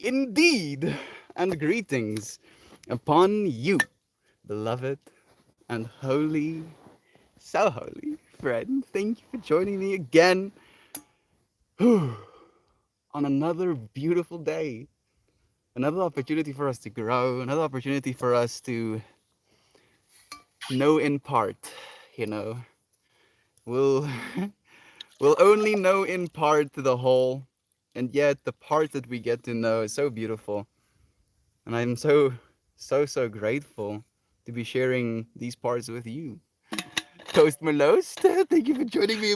Indeed, and greetings upon you, beloved and holy, so holy friend. Thank you for joining me again on another beautiful day. Another opportunity for us to grow, another opportunity for us to know in part. You know, we'll we'll only know in part the whole, and yet the part that we get to know is so beautiful. And I'm so grateful to be sharing these parts with you. Toast Malos, thank you for joining me.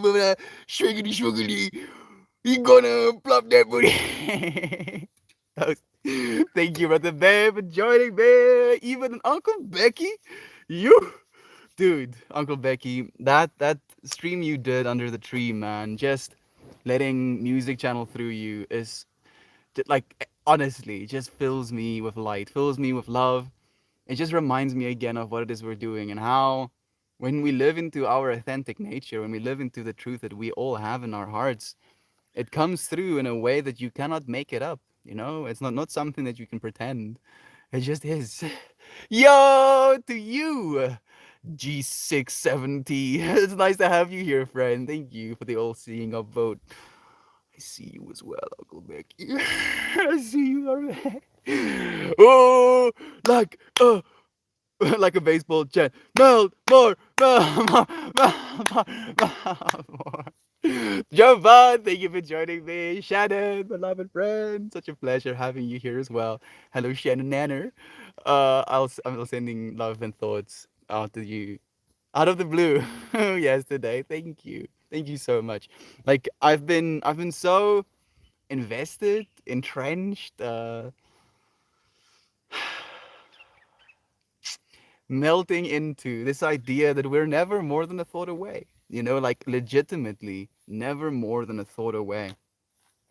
Shwiggity shwiggity. You gonna plop that booty. Toast. Thank you, Brother Bear, for joining me. Even Uncle Becky. You dude, Uncle Becky, that stream you did under the tree, man, just letting music channel through you is like honestly just fills me with light, fills me with love. It just reminds me again of what it is we're doing and how when we live into our authentic nature, when we live into the truth that we all have in our hearts, it comes through in a way that you cannot make it up. You know, it's not something that you can pretend. It just is. Yo, to you, G670. It's nice to have you here, friend. Thank you for the all seeing upvote. I see you as well, Uncle Becky. I see you already. Oh, like like a baseball chant. Melt more, melt more, melt more, melt more. Jovan, thank you for joining me. Shannon, beloved friend, such a pleasure having you here as well. Hello, Shannon Nanner. I'm sending love and thoughts out to you out of the blue yesterday. Thank you so much. Like I've been so invested, entrenched, melting into this idea that we're never more than a thought away. You know, like legitimately, never more than a thought away.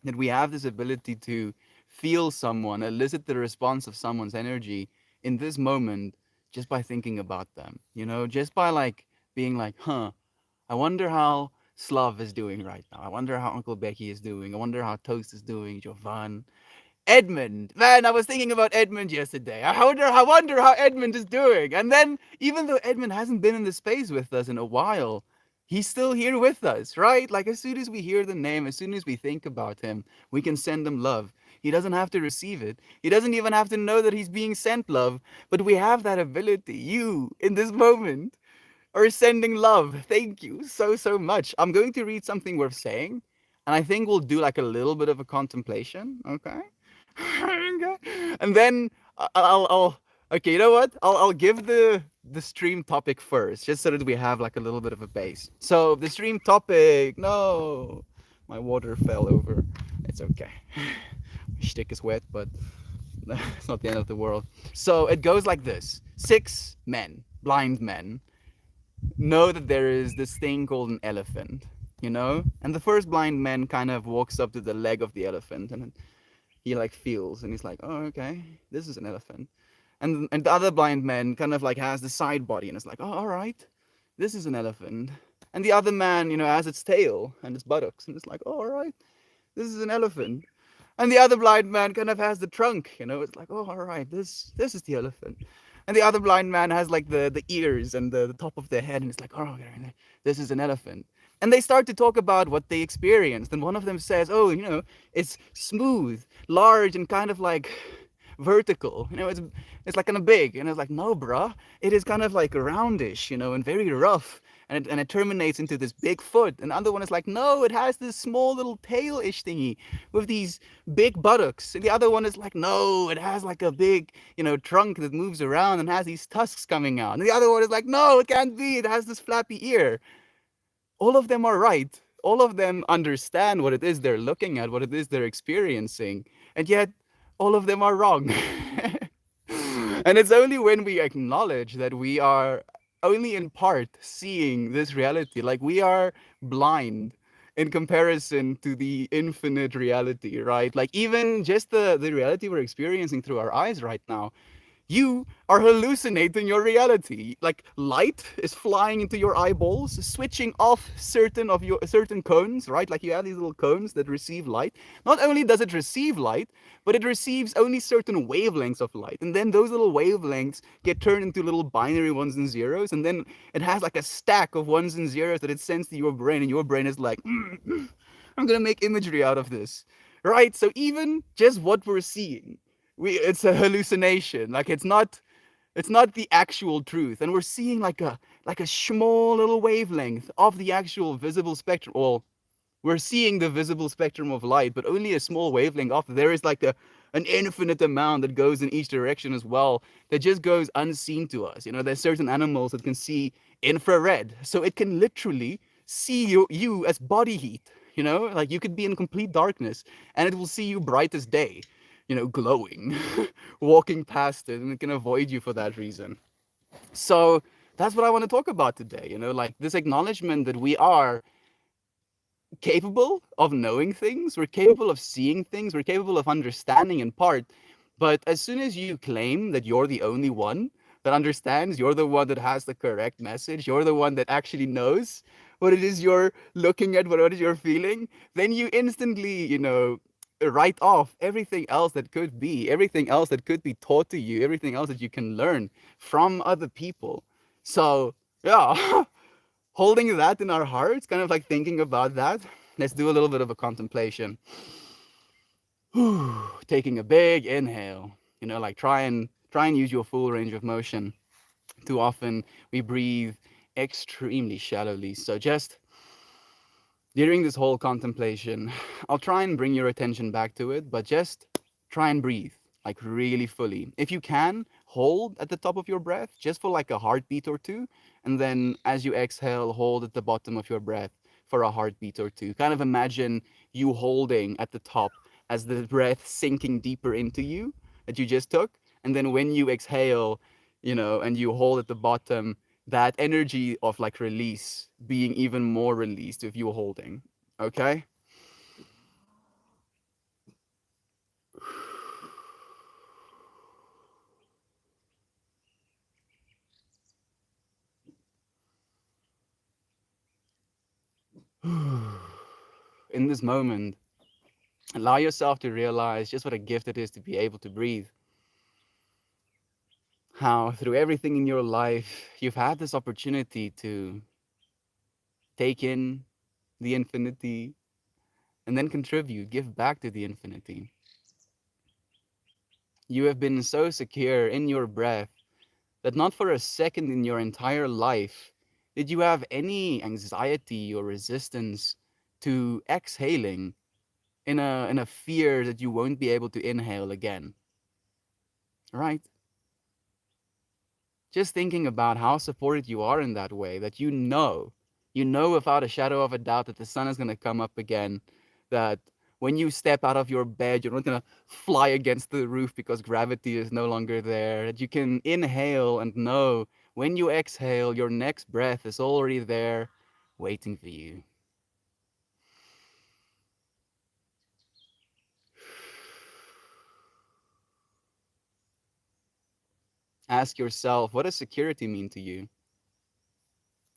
That we have this ability to feel someone, elicit the response of someone's energy in this moment just by thinking about them. You know, just by like being like, huh, I wonder how Slav is doing right now. I wonder how Uncle Becky is doing. I wonder how Toast is doing, Jovan. Edmund, man, I was thinking about Edmund yesterday. I wonder how Edmund is doing. And then, even though Edmund hasn't been in the space with us in a while, he's still here with us, right? Like as soon as we hear the name, as soon as we think about him, we can send him love. He doesn't have to receive it. He doesn't even have to know that he's being sent love. But we have that ability. You, in this moment, are sending love. Thank you so much. I'm going to read something worth saying, and I think we'll do like a little bit of a contemplation, okay? And then I'll okay, you know what? I'll give the stream topic first, just so that we have like a little bit of a base. So the stream topic, no, my water fell over. It's okay. My shtick is wet, but it's not the end of the world. So it goes like this: 6 men, blind men, know that there is this thing called an elephant, you know? And the first blind man kind of walks up to the leg of the elephant and he like feels and he's like, oh, okay, this is an elephant. And the other blind man kind of like has the side body and is like, oh, all right, this is an elephant. And the other man, you know, has its tail and its buttocks and it's like, oh, all right, this is an elephant. And the other blind man kind of has the trunk, you know, it's like, oh, all right, this is the elephant. And the other blind man has like the ears and the top of their head, and it's like, oh, okay, this is an elephant. And they start to talk about what they experienced. And one of them says, oh, you know, it's smooth, large, and kind of like vertical. You know, it's like kind of big. And it's like, no, bruh, it is kind of like roundish, you know, and very rough. And it terminates into this big foot. And the other one is like, no, it has this small little tail-ish thingy with these big buttocks. And the other one is like, no, it has like a big, you know, trunk that moves around and has these tusks coming out. And the other one is like, no, it can't be. It has this flappy ear. All of them are right. All of them understand what it is they're looking at, what it is they're experiencing. And yet, all of them are wrong. And it's only when we acknowledge that we are only in part seeing this reality, like we are blind in comparison to the infinite reality, right? Like even just the reality we're experiencing through our eyes right now, You are hallucinating your reality. Like light is flying into your eyeballs, switching off certain cones, right? Like you have these little cones that receive light. Not only does it receive light, but it receives only certain wavelengths of light. And then those little wavelengths get turned into little binary ones and zeros. And then it has like a stack of ones and zeros that it sends to your brain. And your brain is like, I'm going to make imagery out of this. Right? So even just what we're seeing, it's a hallucination. Like it's not the actual truth. And we're seeing like a small little wavelength of the actual visible spectrum. Well, we're seeing the visible spectrum of light, but only a small wavelength of. There is like an infinite amount that goes in each direction as well, that just goes unseen to us. There's certain animals that can see infrared, so it can literally see you as body heat. Like you could be in complete darkness and it will see you bright as day, glowing, walking past it, and it can avoid you for that reason. So that's what I want to talk about today. Like this acknowledgement that we are capable of knowing things, we're capable of seeing things, we're capable of understanding in part. But as soon as you claim that you're the only one that understands, you're the one that has the correct message, you're the one that actually knows what it is you're looking at, what it is you're feeling, then you instantly, write off everything else that could be, everything else that could be taught to you, everything else that you can learn from other people. So, yeah, holding that in our hearts, kind of like thinking about that, let's do a little bit of a contemplation. Taking a big inhale, like try and use your full range of motion. Too often we breathe extremely shallowly. So just during this whole contemplation, I'll try and bring your attention back to it, but just try and breathe like really fully. If you can, hold at the top of your breath just for like a heartbeat or two. And then as you exhale, hold at the bottom of your breath for a heartbeat or two. Kind of imagine you holding at the top as the breath sinking deeper into you that you just took. And then when you exhale, and you hold at the bottom, that energy of like release being even more released if you're holding. Okay? In this moment, allow yourself to realize just what a gift it is to be able to breathe. How, through everything in your life, you've had this opportunity to take in the infinity and then contribute, give back to the infinity. You have been so secure in your breath that not for a second in your entire life did you have any anxiety or resistance to exhaling in a fear that you won't be able to inhale again. Right? Just thinking about how supported you are in that way, that you know without a shadow of a doubt that the sun is going to come up again, that when you step out of your bed, you're not going to fly against the roof because gravity is no longer there, that you can inhale and know when you exhale, your next breath is already there waiting for you. Ask yourself, what does security mean to you?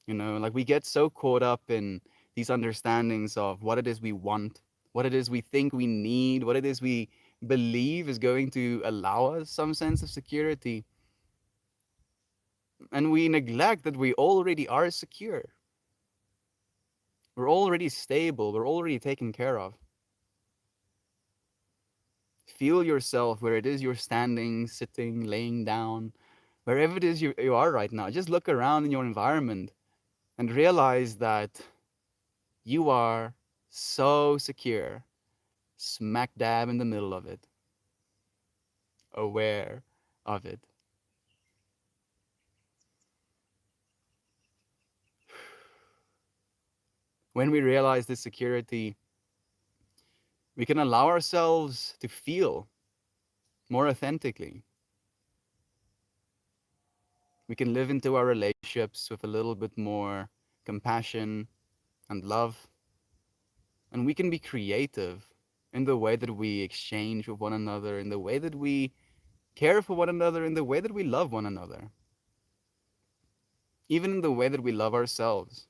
Like we get so caught up in these understandings of what it is we want, what it is we think we need, what it is we believe is going to allow us some sense of security. And we neglect that we already are secure. We're already stable. We're already taken care of. Feel yourself where it is you're standing, sitting, laying down, wherever it is you are right now. Just look around in your environment and realize that you are so secure, smack dab in the middle of it, aware of it. When we realize this security, we can allow ourselves to feel more authentically. We can live into our relationships with a little bit more compassion and love. And we can be creative in the way that we exchange with one another, in the way that we care for one another in the way that we love one another, even in the way that we love ourselves.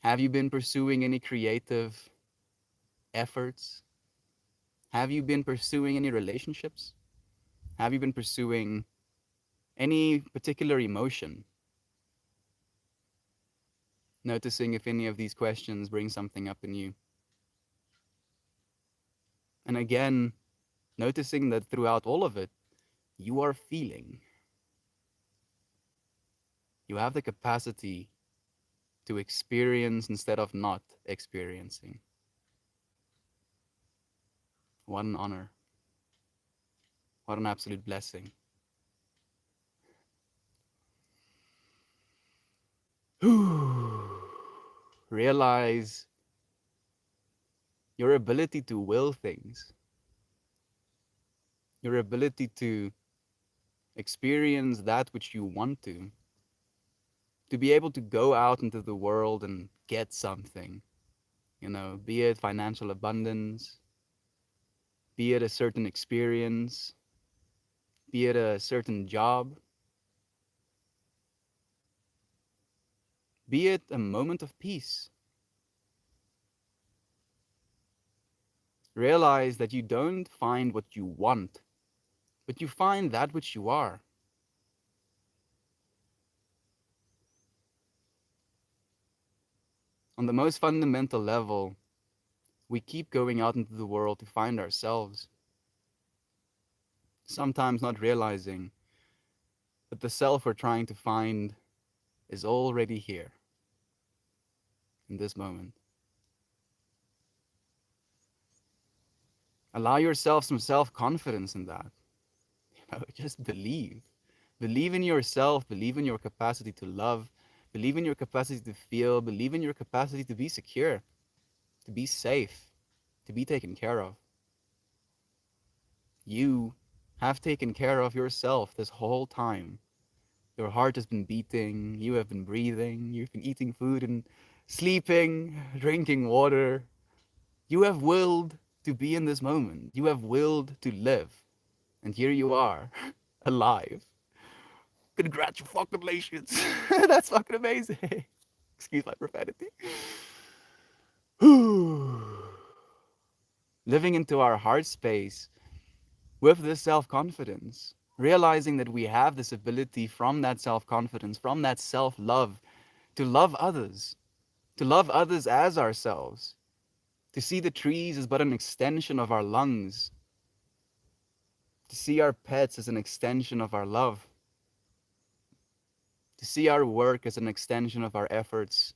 Have you been pursuing any creative efforts? Have you been pursuing any relationships? Have you been pursuing any particular emotion? Noticing if any of these questions bring something up in you. And again, noticing that throughout all of it, you are feeling. You have the capacity to experience instead of not experiencing. What an honor. What an absolute blessing. Realize your ability to will things, your ability to experience that which you want to be able to go out into the world and get something, be it financial abundance, be it a certain experience, be it a certain job, be it a moment of peace. Realize that you don't find what you want, but you find that which you are. On the most fundamental level, we keep going out into the world to find ourselves, sometimes not realizing that the self we're trying to find is already here in this moment. Allow yourself some self-confidence in that. Just believe. Believe in yourself, believe in your capacity to love, believe in your capacity to feel, believe in your capacity to be secure, to be safe, to be taken care of. You have taken care of yourself this whole time. Your heart has been beating, you have been breathing, you've been eating food and sleeping, drinking water. You have willed to be in this moment. You have willed to live. And here you are, alive. Congratulations. That's fucking amazing. Excuse my profanity. Living into our heart space with this self confidence, realizing that we have this ability from that self confidence, from that self love, to love others as ourselves, to see the trees as but an extension of our lungs, to see our pets as an extension of our love, to see our work as an extension of our efforts,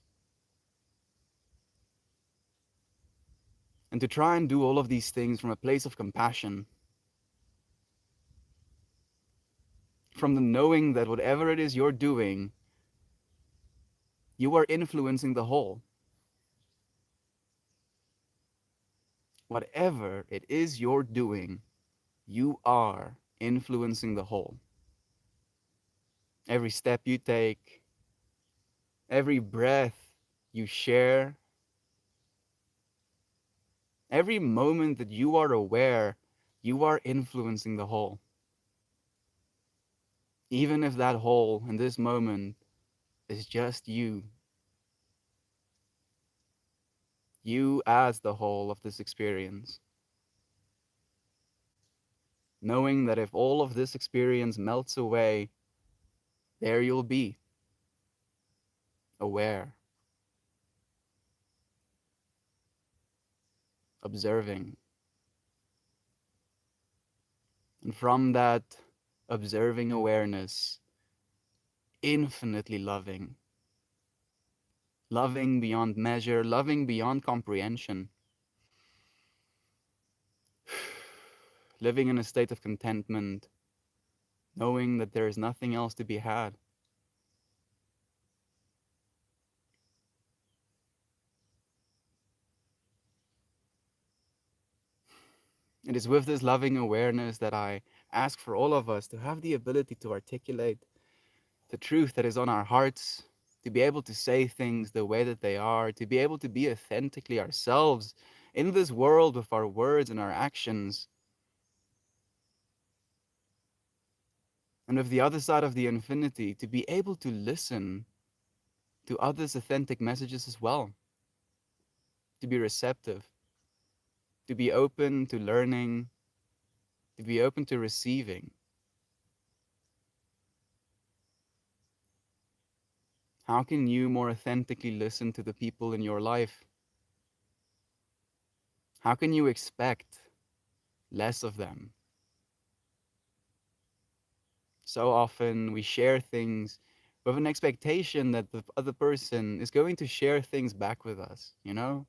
and to try and do all of these things from a place of compassion, from the knowing that whatever it is you're doing, you are influencing the whole. Whatever it is you're doing, you are influencing the whole. Every step you take, every breath you share, every moment that you are aware, you are influencing the whole. Even if that whole in this moment is just you. You as the whole of this experience. Knowing that if all of this experience melts away, there you'll be, aware, observing. And from that observing awareness, infinitely loving. Loving beyond measure, loving beyond comprehension. Living in a state of contentment, knowing that there is nothing else to be had. It is with this loving awareness that I ask for all of us to have the ability to articulate the truth that is on our hearts, to be able to say things the way that they are, to be able to be authentically ourselves in this world with our words and our actions, And with the other side of the infinity, to be able to listen to others' authentic messages as well, to be receptive, to be open to learning, to be open to receiving. How can you more authentically listen to the people in your life? How can you expect less of them? So often we share things with an expectation that the other person is going to share things back with us, you know?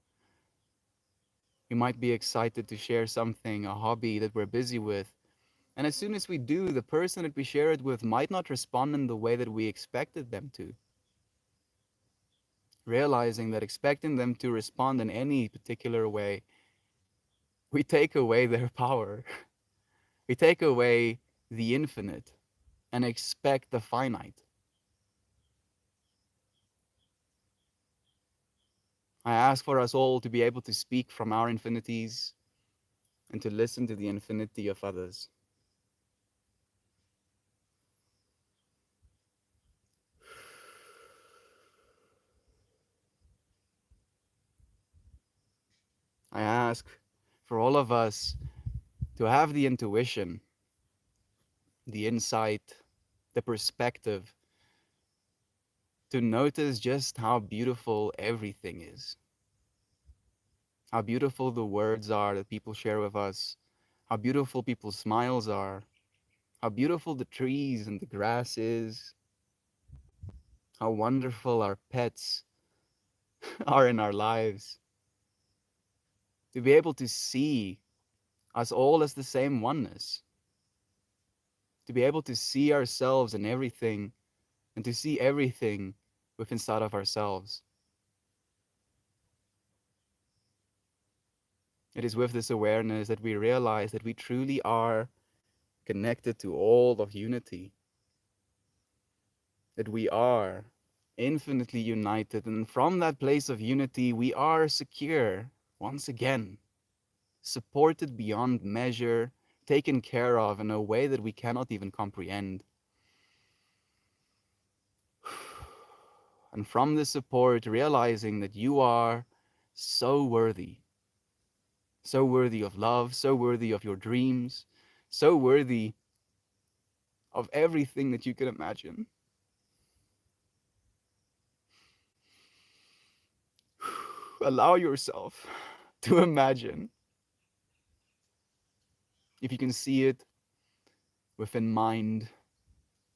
We might be excited to share something, a hobby that we're busy with. And as soon as we do, the person that we share it with might not respond in the way that we expected them to. Realizing that expecting them to respond in any particular way, we take away their power. We take away the infinite and expect the finite. I ask for us all to be able to speak from our infinities and to listen to the infinity of others. I ask for all of us to have the intuition, the insight, the perspective to notice just how beautiful everything is. How beautiful the words are that people share with us, how beautiful people's smiles are, how beautiful the trees and the grass is, how wonderful our pets are in our lives. To be able to see us all as the same oneness, to be able to see ourselves in everything and to see everything within inside of ourselves. It is with this awareness that we realize that we truly are connected to all of unity, that we are infinitely united. And from that place of unity, we are secure once again, supported beyond measure, taken care of in a way that we cannot even comprehend. And from this support, realizing that you are so worthy of love, so worthy of your dreams, so worthy of everything that you can imagine. Allow yourself to imagine. If you can see it within mind,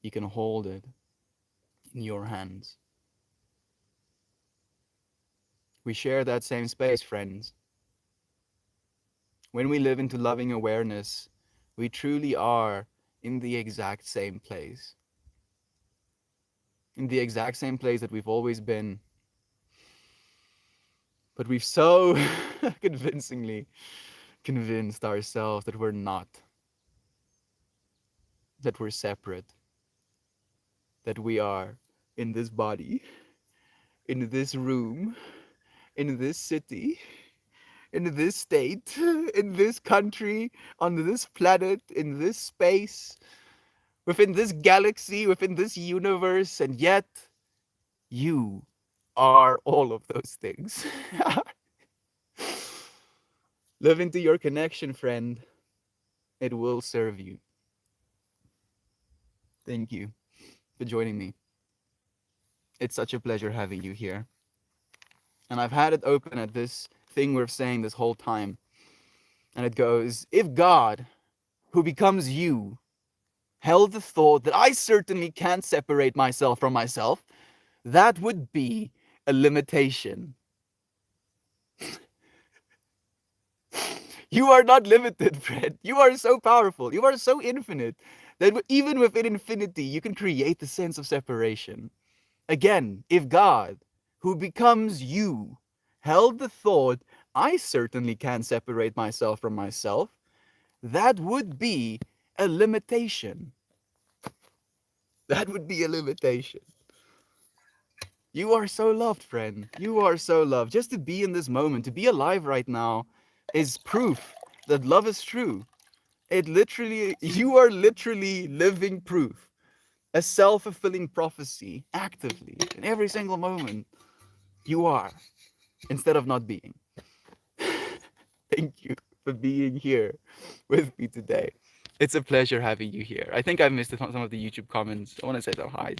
you can hold it in your hands. We share that same space, friends. When we live into loving awareness, we truly are in the exact same place. In the exact same place that we've always been. But we've so convincingly convinced ourselves that we're not, that we're separate, that we are in this body, in this room, in this city, in this state, in this country, on this planet, in this space, within this galaxy, within this universe, and yet you are all of those things. Live into your connection, friend. It will serve you. Thank you for joining me. It's such a pleasure having you here. And I've had it open at this thing we're saying this whole time. And it goes, if God, who becomes you, held the thought that I certainly can't separate myself from myself, that would be a limitation. You are not limited, Fred. You are so powerful. You are so infinite that even within infinity, you can create the sense of separation. Again, if God, who becomes you, held the thought, I certainly can't separate myself from myself, that would be a limitation. That would be a limitation. You are so loved, friend. You are so loved. Just to be in this moment, to be alive right now, is proof that love is true. It literally, you are literally living proof a self-fulfilling prophecy actively in every single moment. You are, instead of not being. Thank you for being here with me today. It's a pleasure having you here. I think I missed some of the YouTube comments. I want to say some highs.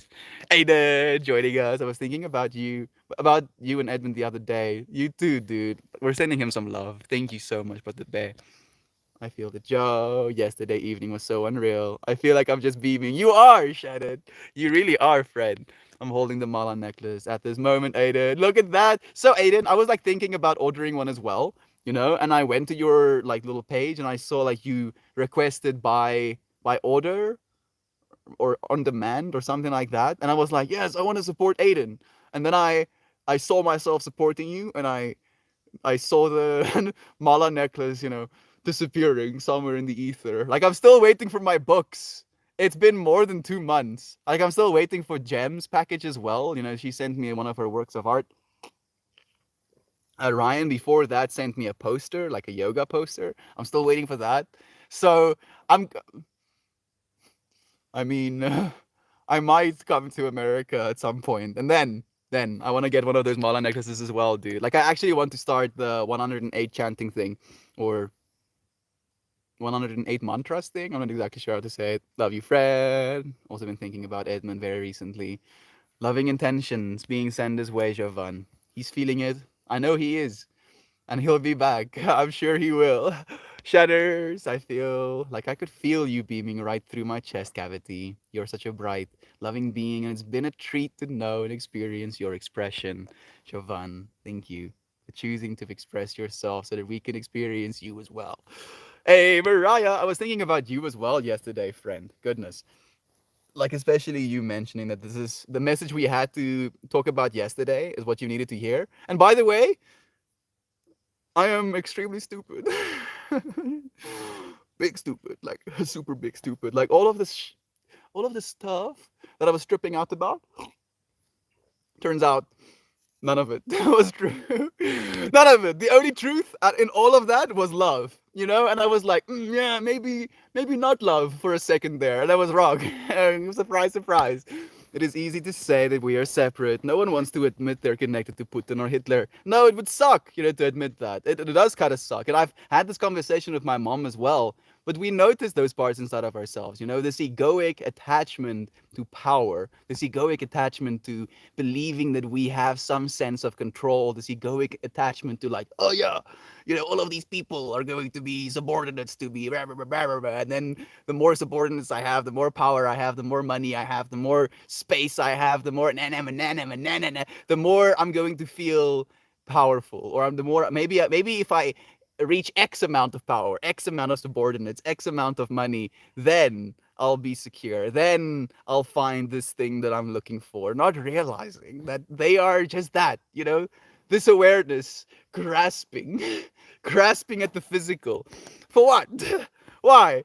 Aiden joining us. I was thinking about you and Edmund the other day. You too, dude. We're sending him some love. Thank you so much, Brother Bear. I feel the Joe. Yesterday evening was so unreal. I feel like I'm just beaming. You are, Shannon. You really are, friend. I'm holding the Mala necklace at this moment, Aiden. Look at that. So, Aiden, I was like thinking about ordering one as well, and I went to your like little page and I saw like you requested by order or on demand or something like that, and I was like, yes, I want to support Aiden. And then I saw myself supporting you, and I saw the Mala necklace, disappearing somewhere in the ether. Like, I'm still waiting for my books. It's been more than 2 months. Like, I'm still waiting for Gem's package as well. She sent me one of her works of art. Ryan, before that, sent me a poster, like a yoga poster. I'm still waiting for that. So, I'm, I mean, I might come to America at some point, and then I want to get one of those Mala necklaces as well, dude. Like, I actually want to start the 108 chanting thing, or 108 mantras thing. I'm not exactly sure how to say it. Love you, Fred. Also been thinking about Edmund very recently. Loving intentions being sent his way, Jovan. He's feeling it. I know he is. And he'll be back. I'm sure he will. Shudders. I feel like I could feel you beaming right through my chest cavity. You're such a bright, loving being, and it's been a treat to know and experience your expression. Jovan, thank you for choosing to express yourself so that we can experience you as well. Hey, Mariah, I was thinking about you as well yesterday, friend. Goodness. Like, especially you mentioning that this is the message we had to talk about yesterday is what you needed to hear. And by the way, I am extremely stupid. Big stupid, like super big stupid. Like all of this stuff that I was stripping out about, turns out none of it was true. None of it. The only truth in all of that was love, And I was like, yeah, maybe not love for a second there. And I was wrong. Surprise, surprise. It is easy to say that we are separate. No one wants to admit they're connected to Putin or Hitler. No, it would suck, to admit that. It does kind of suck. And I've had this conversation with my mom as well. But we notice those parts inside of ourselves, this egoic attachment to power, this egoic attachment to believing that we have some sense of control, this egoic attachment to like, oh yeah, all of these people are going to be subordinates to me, blah, blah, blah, blah, blah. And then the more subordinates I have, the more power I have, the more money I have, the more space I have, the more the more I'm going to feel powerful, or I'm the more maybe if I reach X amount of power, X amount of subordinates, X amount of money, then I'll be secure. Then I'll find this thing that I'm looking for, not realizing that they are just that, this awareness, grasping, grasping at the physical. For what? Why?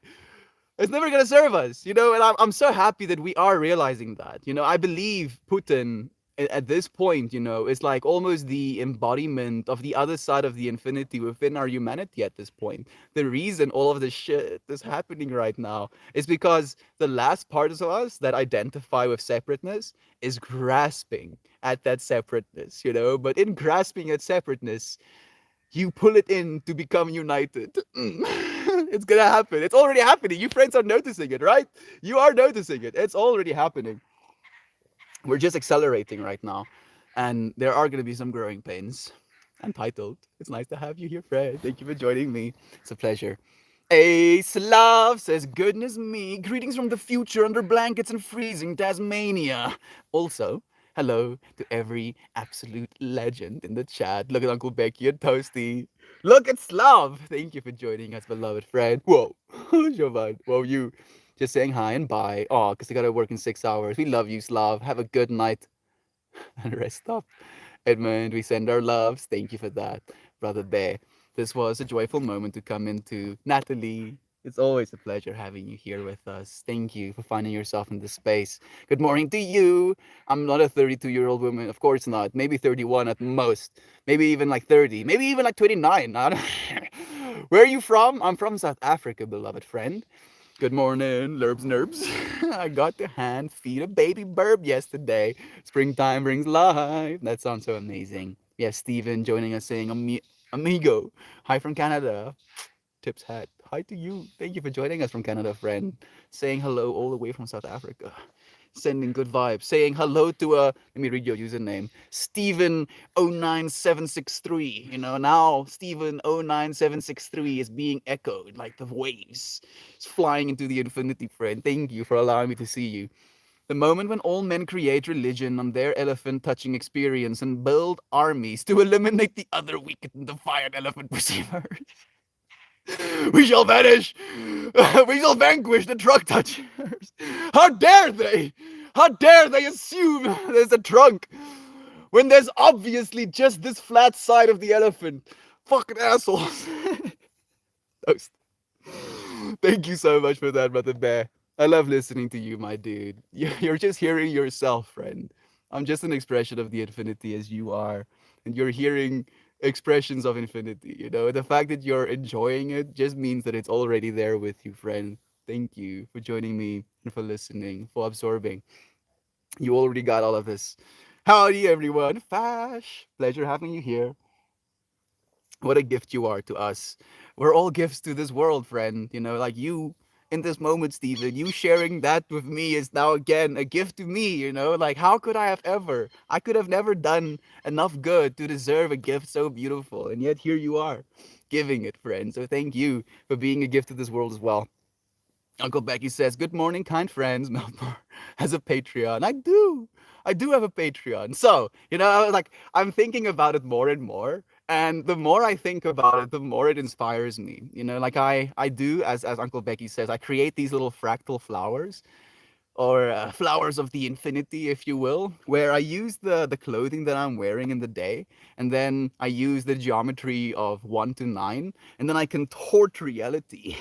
It's never going to serve us, and I'm so happy that we are realizing that. I believe Putin at this point, is like almost the embodiment of the other side of the infinity within our humanity at this point. The reason all of this shit is happening right now is because the last parts of us that identify with separateness is grasping at that separateness, but in grasping at separateness, you pull it in to become united. It's gonna happen. It's already happening. You friends are noticing it, right? You are noticing it. It's already happening. We're just accelerating right now, and there are gonna be some growing pains. Untitled. It's nice to have you here, Fred. Thank you for joining me. It's a pleasure. Ace Love says, goodness me, greetings from the future under blankets and freezing Tasmania. Also, hello to every absolute legend in the chat. Look at Uncle Becky and Toasty. Look at Slav. Thank you for joining us, beloved friend. Whoa, Jovan. Whoa, you. Just saying hi and bye. Oh, because I gotta work in 6 hours. We love you, Slav. Have a good night and rest up. Edmund, we send our loves. Thank you for that, Brother Bear. This was a joyful moment to come into. Natalie, it's always a pleasure having you here with us. Thank you for finding yourself in this space. Good morning to you. I'm not a 32-year-old woman. Of course not. Maybe 31 at most. Maybe even like 30. Maybe even like 29. Where are you from? I'm from South Africa, beloved friend. Good morning, Lurbs Nerbs. I got to hand feed a baby burb yesterday. Springtime brings life. That sounds so amazing. Yes, Steven joining us saying amigo. Hi from Canada. Tips hat. Hi to you. Thank you for joining us from Canada, friend. Saying hello all the way from South Africa. Sending good vibes. Saying hello to let me read your username. Steven 09763. You know, now Steven 09763 is being echoed like the waves. It's flying into the infinity, friend. Thank you for allowing me to see you. The moment when all men create religion on their elephant touching experience and build armies to eliminate the other wicked and defiant elephant perceivers. We shall vanish. We shall vanquish the truck touchers. How dare they? How dare they assume there's a trunk when there's obviously just this flat side of the elephant? Fucking assholes. Toast. Thank you so much for that, Brother Bear. I love listening to you, my dude. You're just hearing yourself, friend. I'm just an expression of the infinity as you are. And you're hearing expressions of infinity. You know, the fact that you're enjoying it just means that it's already there with you, friend. Thank you for joining me and for listening, for absorbing. You already got all of this. Howdy, everyone. Fash. Pleasure having you here. What a gift you are to us. We're all gifts to this world, friend. You know, like you in this moment, Stephen, you sharing that with me is now again a gift to me. You know, like how could I have ever? I could have never done enough good to deserve a gift so beautiful. And yet here you are giving it, friend. So thank you for being a gift to this world as well. Uncle Becky says, "Good morning, kind friends." Melbourne has a Patreon. I do. I do have a Patreon. So, you know, like I'm thinking about it more and more. And the more I think about it, the more it inspires me. You know, like I do, as Uncle Becky says, I create these little fractal flowers or flowers of the infinity, if you will, where I use the clothing that I'm wearing in the day, and then I use the geometry of 1 to 9, and then I contort reality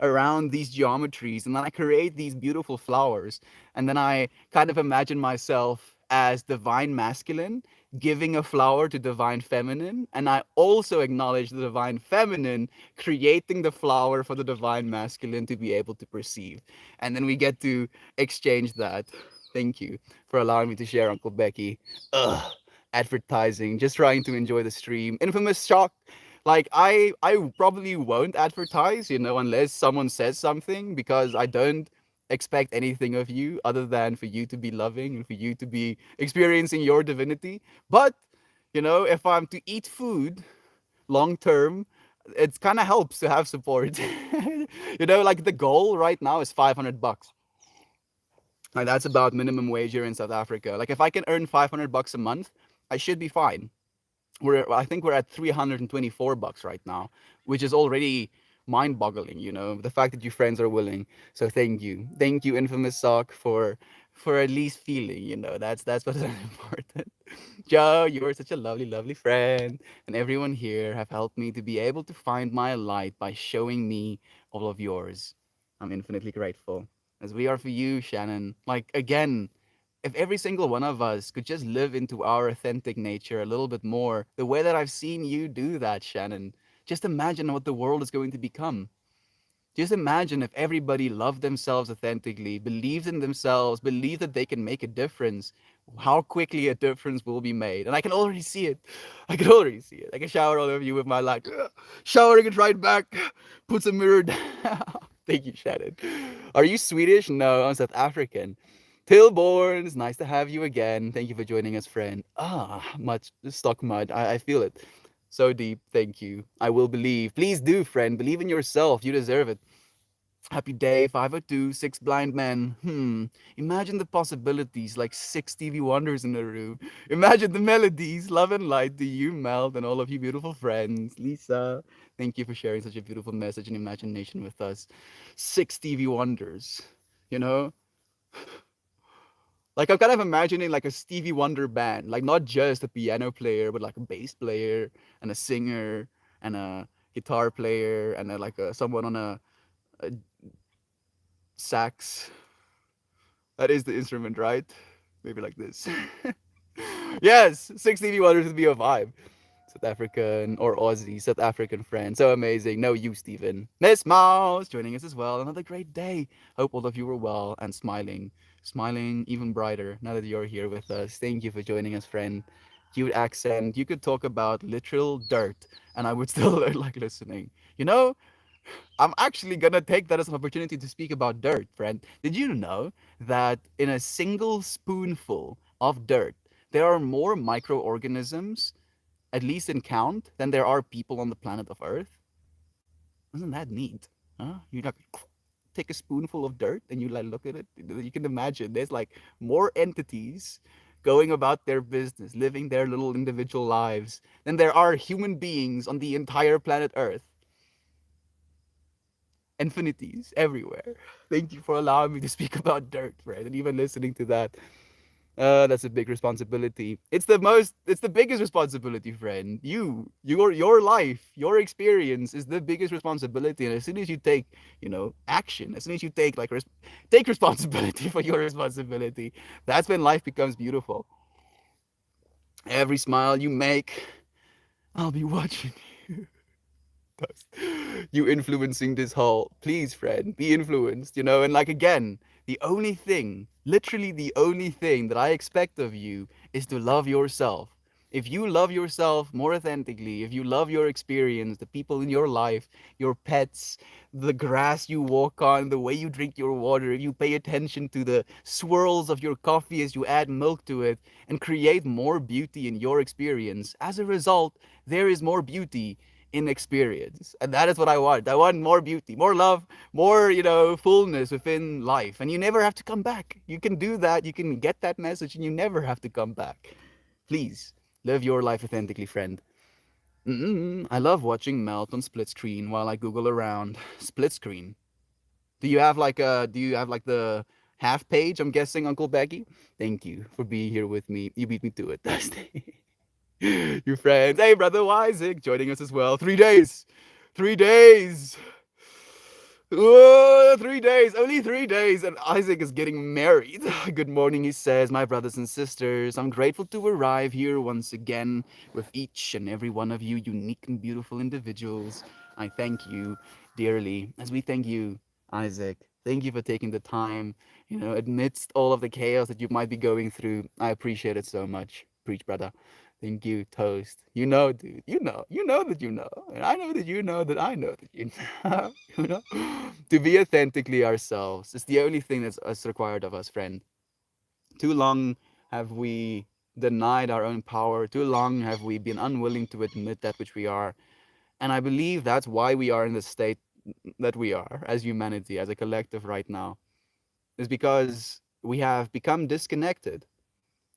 around these geometries, and then I create these beautiful flowers, and then I kind of imagine myself as divine masculine giving a flower to divine feminine, and I also acknowledge the divine feminine creating the flower for the divine masculine to be able to perceive, and then we get to exchange that. Thank you for allowing me to share, Uncle Becky. Ugh, advertising, just trying to enjoy the stream. Infamous shock. Like I probably won't advertise, you know, unless someone says something because I don't expect anything of you other than for you to be loving and for you to be experiencing your divinity. But, you know, if I'm to eat food long term, it kind of helps to have support. You know, like the goal right now is $500. Like that's about minimum wage here in South Africa. Like if I can earn $500 a month, I should be fine. I think we're at $324 right now, which is already mind-boggling. You know, the fact that your friends are willing. So thank you, Infamous Sock, for at least feeling. You know, that's what's important. Joe, you are such a lovely, lovely friend, and everyone here have helped me to be able to find my light by showing me all of yours. I'm infinitely grateful, as we are for you, Shannon. Like again, if every single one of us could just live into our authentic nature a little bit more, the way that I've seen you do that, Shannon, just imagine what the world is going to become. Just imagine if everybody loved themselves authentically, believed in themselves, believed that they can make a difference, how quickly a difference will be made. And I can already see it. I can already see it. I can shower all over you with my light. Showering it right back. Puts a mirror down. Thank you, Shannon. Are you Swedish? No, I'm South African. Tilborn, it's nice to have you again. Thank you for joining us, friend. Much stock mud. I feel it. So deep. Thank you. I will believe. Please do, friend. Believe in yourself. You deserve it. Happy day, 502, six blind men. Imagine the possibilities, like six Stevie Wonders in a room. Imagine the melodies, love and light to you, Mel, and all of you beautiful friends. Lisa, thank you for sharing such a beautiful message and imagination with us. Six Stevie Wonders, you know? Like I'm kind of imagining like a Stevie Wonder band, like not just a piano player, but like a bass player and a singer and a guitar player and like someone on a sax. That is the instrument, right? Maybe like this. Yes, 6 Stevie Wonders would be a vibe. South African or Aussie, South African friend. So amazing. No, you, Stephen. Miss Mouse joining us as well. Another great day. Hope all of you were well and smiling. Smiling even brighter now that you're here with us. Thank you for joining us, friend. Cute accent. You could talk about literal dirt, and I would still like listening. You know, I'm actually gonna take that as an opportunity to speak about dirt, friend. Did you know that in a single spoonful of dirt, there are more microorganisms, at least in count, than there are people on the planet of Earth? Isn't that neat? Huh? You like take a spoonful of dirt and you like look at it. You can imagine there's like more entities going about their business, living their little individual lives, than there are human beings on the entire planet Earth. Infinities everywhere. Thank you for allowing me to speak about dirt, right? And even listening to that. That's a big responsibility. It's the biggest responsibility, friend. Your life, your experience is the biggest responsibility. And as soon as you take, action, as soon as you take take responsibility for your responsibility, that's when life becomes beautiful. Every smile you make, I'll be watching you influencing this whole. Please, friend, be influenced, and like again, the only thing, literally the only thing that I expect of you is to love yourself. If you love yourself more authentically, if you love your experience, the people in your life, your pets, the grass you walk on, the way you drink your water, if you pay attention to the swirls of your coffee as you add milk to it and create more beauty in your experience, as a result, there is more beauty in experience. And that is what I want. I want more beauty, more love, more, fullness within life. And you never have to come back. You can do that. You can get that message and you never have to come back. Please live your life authentically, friend. I love watching Melt on split screen while I Google around. Split screen. Do you have like the half page? I'm guessing, Uncle Becky. Thank you for being here with me. You beat me to it, Dusty. Your friends. Hey, brother Isaac, joining us as well. 3 days. 3 days. 3 days. Only 3 days. And Isaac is getting married. Good morning, he says, my brothers and sisters. I'm grateful to arrive here once again with each and every one of you, unique and beautiful individuals. I thank you dearly, as we thank you, Isaac. Thank you for taking the time, amidst all of the chaos that you might be going through. I appreciate it so much. Preach, brother. Thank you, Toast. You know, dude. You know that you know. And I know that you know that I know that you know. you know? To be authentically ourselves is the only thing that's required of us, friend. Too long have we denied our own power. Too long have we been unwilling to admit that which we are. And I believe that's why we are in the state that we are as humanity, as a collective right now, is because we have become disconnected.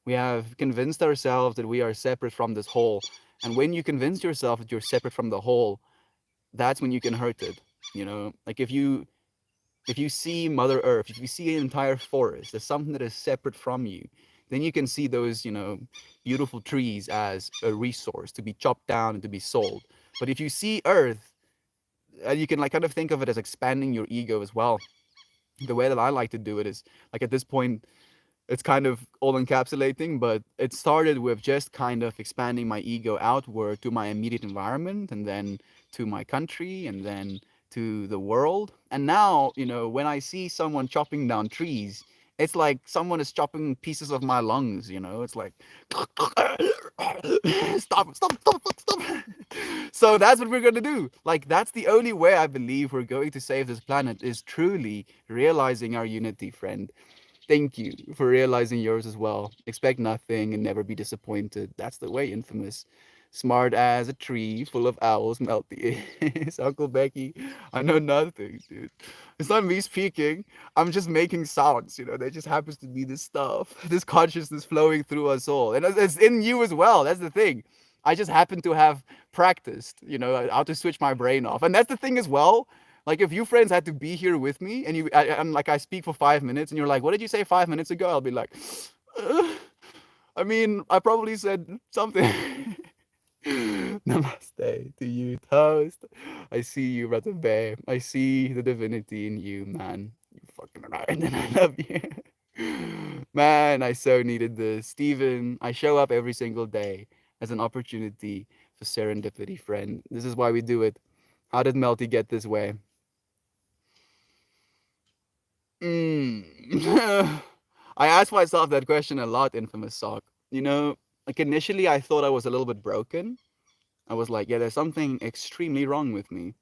We have convinced ourselves that we are separate from this whole. And when you convince yourself that you're separate from the whole, that's when you can hurt it. Like if you see Mother Earth, if you see an entire forest as something that is separate from you, then you can see those, beautiful trees as a resource to be chopped down and to be sold. But if you see Earth, you can like kind of think of it as expanding your ego as well. The way that I like to do it is like at this point, it's kind of all encapsulating, but it started with just kind of expanding my ego outward to my immediate environment and then to my country and then to the world. And now, when I see someone chopping down trees, it's like someone is chopping pieces of my lungs, It's like stop, stop, stop, stop. So that's what we're gonna do. Like that's the only way I believe we're going to save this planet is truly realizing our unity, friend. Thank you for realizing yours as well. Expect nothing and never be disappointed. That's the way, Infamous. Smart as a tree full of owls, Melty is. Uncle Becky, I know nothing, dude. It's not me speaking. I'm just making sounds, There just happens to be this stuff, this consciousness flowing through us all. And it's in you as well. That's the thing. I just happen to have practiced, how to switch my brain off. And that's the thing as well. Like if you friends had to be here with me and and like I speak for 5 minutes and you're like, what did you say 5 minutes ago? I'll be like, "Uh, I mean, I probably said something. Namaste to you, Toast. I see you, brother Bear. I see the divinity in you, man. You fucking right, and I love you. Man, I so needed this. Steven, I show up every single day as an opportunity for serendipity, friend. This is why we do it. How did Melty get this way? Mm. I asked myself that question a lot, Infamous Sock. You know, like initially I thought I was a little bit broken. I was like, yeah, there's something extremely wrong with me.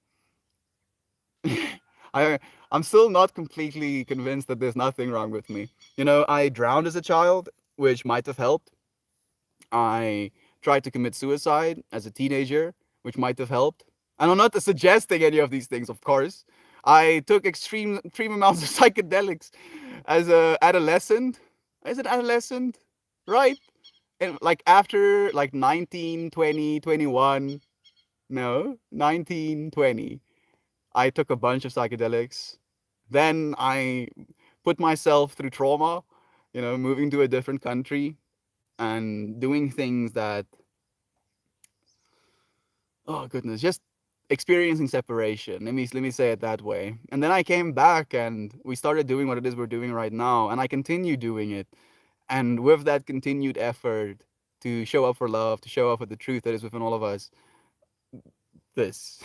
I I'm still not completely convinced that there's nothing wrong with me. You know, I drowned as a child, which might have helped. I tried to commit suicide as a teenager, which might have helped. And I'm not suggesting any of these things, of course. I took extreme amounts of psychedelics as a adolescent. Is it adolescent? Right? And like after like 19, 20, 21. No, 19, 20. I took a bunch of psychedelics. Then I put myself through trauma, you know, moving to a different country and doing things that, oh goodness, just experiencing separation. Let me say it that way. And then I came back and we started doing what it is we're doing right now, and I continue doing it. And with that continued effort to show up for love, to show up for the truth that is within all of us, this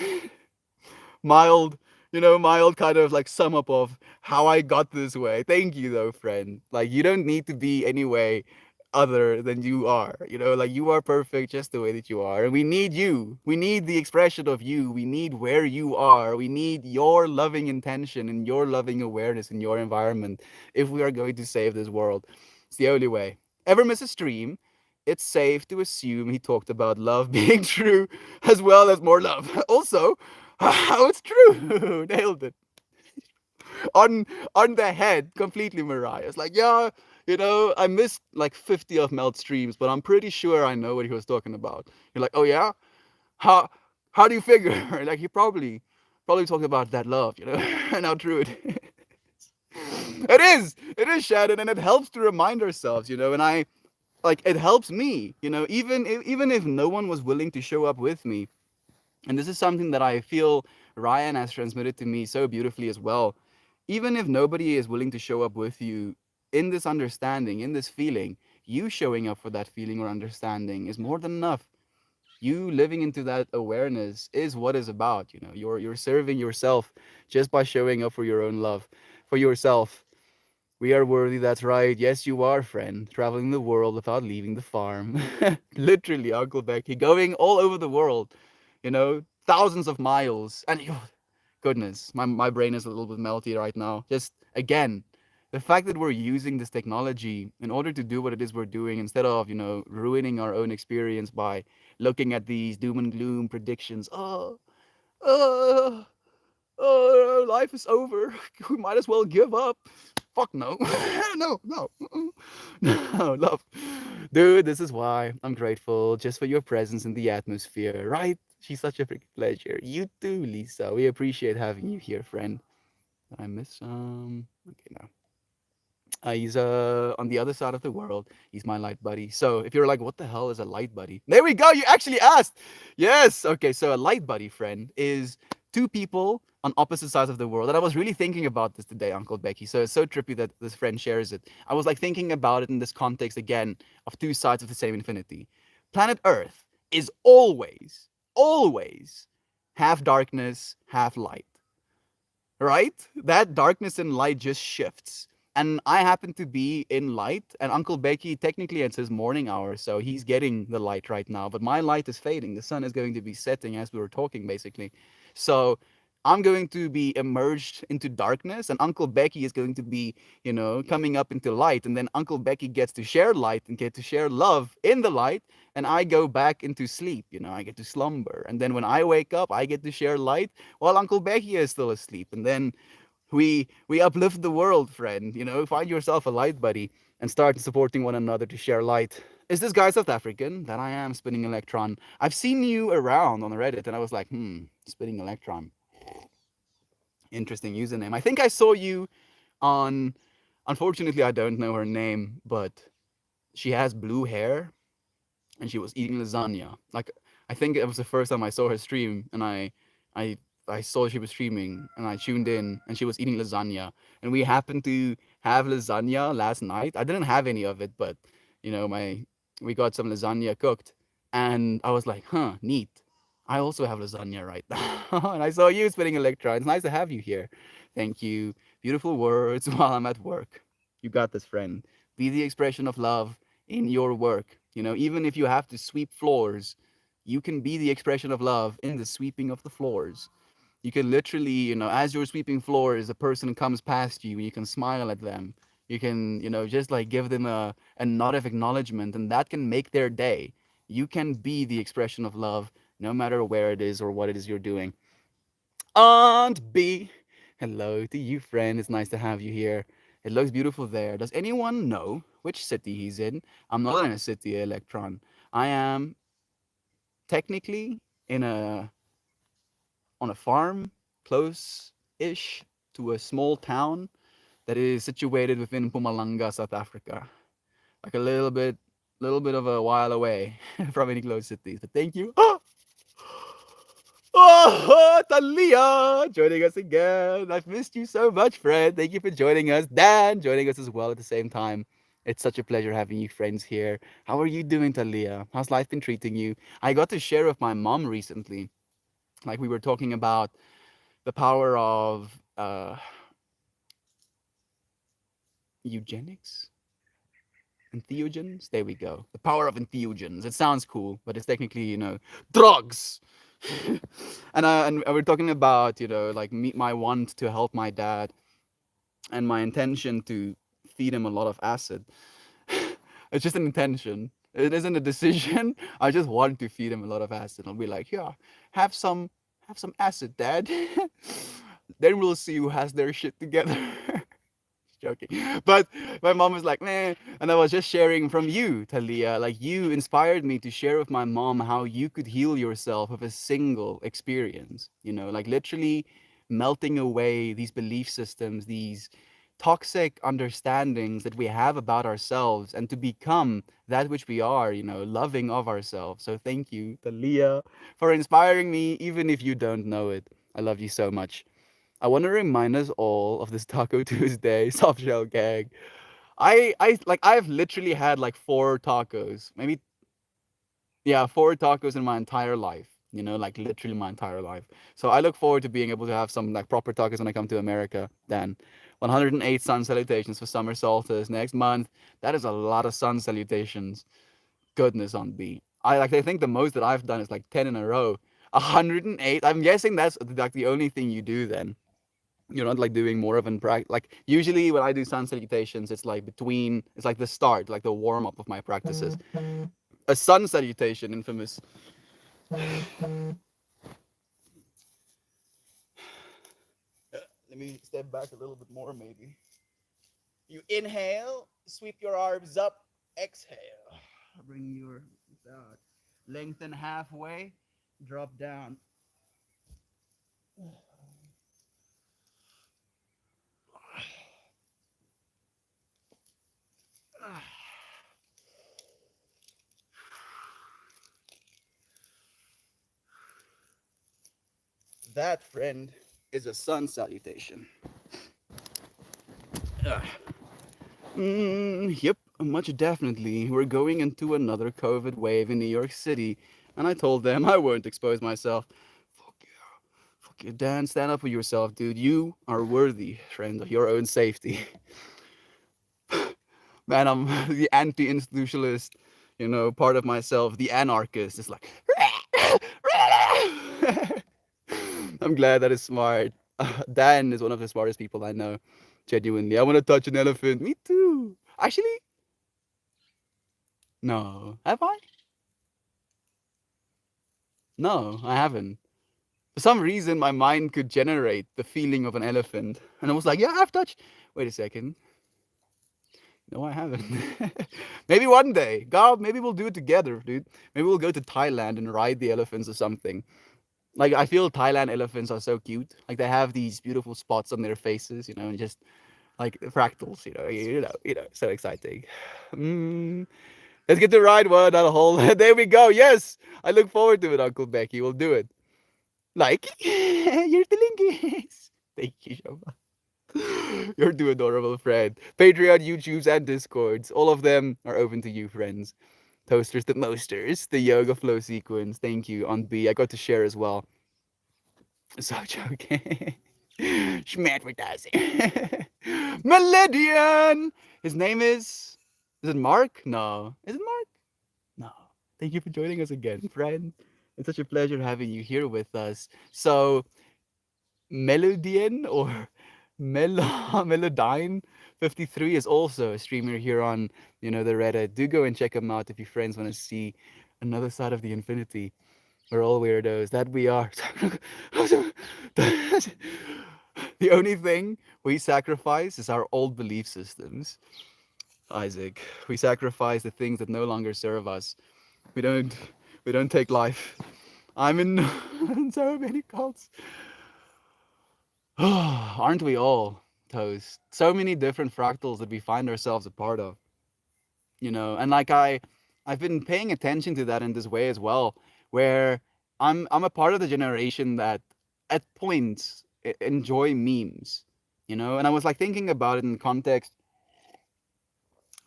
mild, mild kind of like sum up of how I got this way. Thank you though, friend. Like you don't need to be any way other than you are. Like you are perfect just the way that you are. And we need you. We need the expression of you. We need where you are. We need your loving intention and your loving awareness in your environment if we are going to save this world. It's the only way. Ever miss a stream? It's safe to assume he talked about love being true as well as more love. Also, how it's true. Nailed it. On the head, completely, Mariah. It's like, yeah, I missed like 50 of Melt streams, but I'm pretty sure I know what he was talking about. You're like, oh yeah? How how do you figure? Like he probably talking about that love, and how true it is. It is Shannon, and it helps to remind ourselves, and I like it helps me, even if no one was willing to show up with me. And this is something that I feel Ryan has transmitted to me so beautifully as well. Even if nobody is willing to show up with you in this understanding, in this feeling, you showing up for that feeling or understanding is more than enough. You living into that awareness is what is about. You're serving yourself just by showing up for your own love, for yourself. We are worthy, that's right. Yes, you are, friend. Traveling the world without leaving the farm. Literally, Uncle Becky, going all over the world, thousands of miles. And goodness, my brain is a little bit melty right now. Just again, the fact that we're using this technology in order to do what it is we're doing instead of, ruining our own experience by looking at these doom and gloom predictions. Oh, life is over. We might as well give up. Fuck no. No, no. No, love. Dude, this is why I'm grateful just for your presence in the atmosphere, right? She's such a freaking pleasure. You too, Lisa. We appreciate having you here, friend. Did I miss okay, no. He's on the other side of the world. He's my light buddy. So if you're like, what the hell is a light buddy? There we go. You actually asked. Yes. Okay. So a light buddy friend is two people on opposite sides of the world. And I was really thinking about this today, Uncle Becky. So it's so trippy that this friend shares it. I was like thinking about it in this context again of two sides of the same infinity. Planet Earth is always half darkness, half light, right? That darkness and light just shifts. And I happen to be in light, and Uncle Becky, technically it's his morning hour, so he's getting the light right now. But my light is fading. The sun is going to be setting as we were talking, basically. So I'm going to be emerged into darkness, and Uncle Becky is going to be, coming up into light. And then Uncle Becky gets to share light and get to share love in the light, and I go back into sleep. I get to slumber. And then when I wake up, I get to share light while Uncle Becky is still asleep. And then we uplift the world, friend. Find yourself a light buddy and start supporting one another to share light. Is this guy South African? That I am, Spinning Electron. I've seen you around on Reddit, and I was like, Spinning Electron. Interesting username. I think I saw you on. Unfortunately, I don't know her name, but she has blue hair, and she was eating lasagna. Like, I think it was the first time I saw her stream, and I I saw she was streaming, and I tuned in, and she was eating lasagna, and we happened to have lasagna last night. I didn't have any of it, but my we got some lasagna cooked, And I was like, huh, neat. I also have lasagna right now. And I saw you spinning electrons. Nice to have you here. Thank you. Beautiful words while I'm at work. You got this, friend. Be the expression of love in your work. You know, even if you have to sweep floors, you can be the expression of love in the sweeping of the floors. You can literally, as you're sweeping floors, a person comes past you, you can smile at them. You can, just like give them a nod of acknowledgement, and that can make their day. You can be the expression of love no matter where it is or what it is you're doing. Aunt B, hello to you, friend. It's nice to have you here. It looks beautiful there. Does anyone know which city he's in? I'm not in a city, Electron. I am technically in a on a farm close-ish to a small town that is situated within Mpumalanga, South Africa. Like a little bit of a while away from any close cities. But thank you. Oh, Talia, joining us again. I've missed you so much, friend. Thank you for joining us. Dan, joining us as well at the same time. It's such a pleasure having you friends here. How are you doing, Talia? How's life been treating you? I got to share with my mom recently. Like we were talking about the power of eugenics, entheogens. There we go. The power of entheogens. It sounds cool, but it's technically, drugs. And we're talking about, like my want to help my dad and my intention to feed him a lot of acid. It's just an intention. It isn't a decision. I just want to feed him a lot of acid. I'll be like, yeah, have some, have some acid, Dad. Then we'll see who has their shit together. Joking. But my mom was like, man. And I was just sharing from you, Talia. Like, you inspired me to share with my mom how you could heal yourself with a single experience. Like literally melting away these belief systems, these toxic understandings that we have about ourselves, and to become that which we are, loving of ourselves. So thank you, Talia, for inspiring me, even if you don't know it. I love you so much. I want to remind us all of this Taco Tuesday soft shell gag. I've literally had like four tacos, maybe, yeah, four tacos in my entire life. Like literally my entire life. So I look forward to being able to have some like proper tacos when I come to America. Then, 108 sun salutations for summer solstice next month. That is a lot of sun salutations. Goodness on me. I think the most that I've done is like 10 in a row. 108. I'm guessing that's like the only thing you do then. You're not like doing more of an practice. Like usually when I do sun salutations, it's like the start, like the warm up of my practices. A sun salutation, infamous. Let me step back a little bit more, maybe. You inhale, sweep your arms up, exhale. Bring your lengthen halfway, drop down. That, friend, is a sun salutation. Yep, much definitely. We're going into another COVID wave in New York City. And I told them I won't expose myself. Fuck yeah. Fuck you, Dan. Stand up for yourself, dude. You are worthy, friend, of your own safety. Man, I'm the anti institutionalist, part of myself, the anarchist. It's like, I'm glad that is smart. Dan is one of the smartest people I know. Genuinely. I want to touch an elephant. Me too. Actually, no. Have I? No, I haven't. For some reason, my mind could generate the feeling of an elephant. And I was like, yeah, I've touched. Wait a second. No, I haven't. Maybe one day. God, maybe we'll do it together, dude. Maybe we'll go to Thailand and ride the elephants or something. Like, I feel Thailand elephants are so cute. Like, they have these beautiful spots on their faces, and just like fractals, so exciting. Mm. Let's get to ride one on a whole. There we go. Yes, I look forward to it, Uncle Becky. We'll do it. Like, you're Tilingis. Thank you so much. You're too adorable, friend. Patreon, YouTubes, and Discords. All of them are open to you, friends. Toasters to Mosters, the yoga flow sequence. Thank you, on B. I got to share as well. So joking. Schmadvertising. Melodian! His name is. Is it Mark? No. Is it Mark? No. Thank you for joining us again, friend. It's such a pleasure having you here with us. So, Melodian or Melodine 53 is also a streamer here on, the Reddit. Do go and check him out if your friends want to see another side of the infinity. We're all weirdos. That we are. The only thing we sacrifice is our old belief systems, Isaac. We sacrifice the things that no longer serve us. We don't we don't take life. I'm in, in so many cults. Aren't we all, Toast? So many different fractals that we find ourselves a part of, and like I've been paying attention to that in this way as well, where I'm a part of the generation that at points enjoy memes, and I was like thinking about it in the context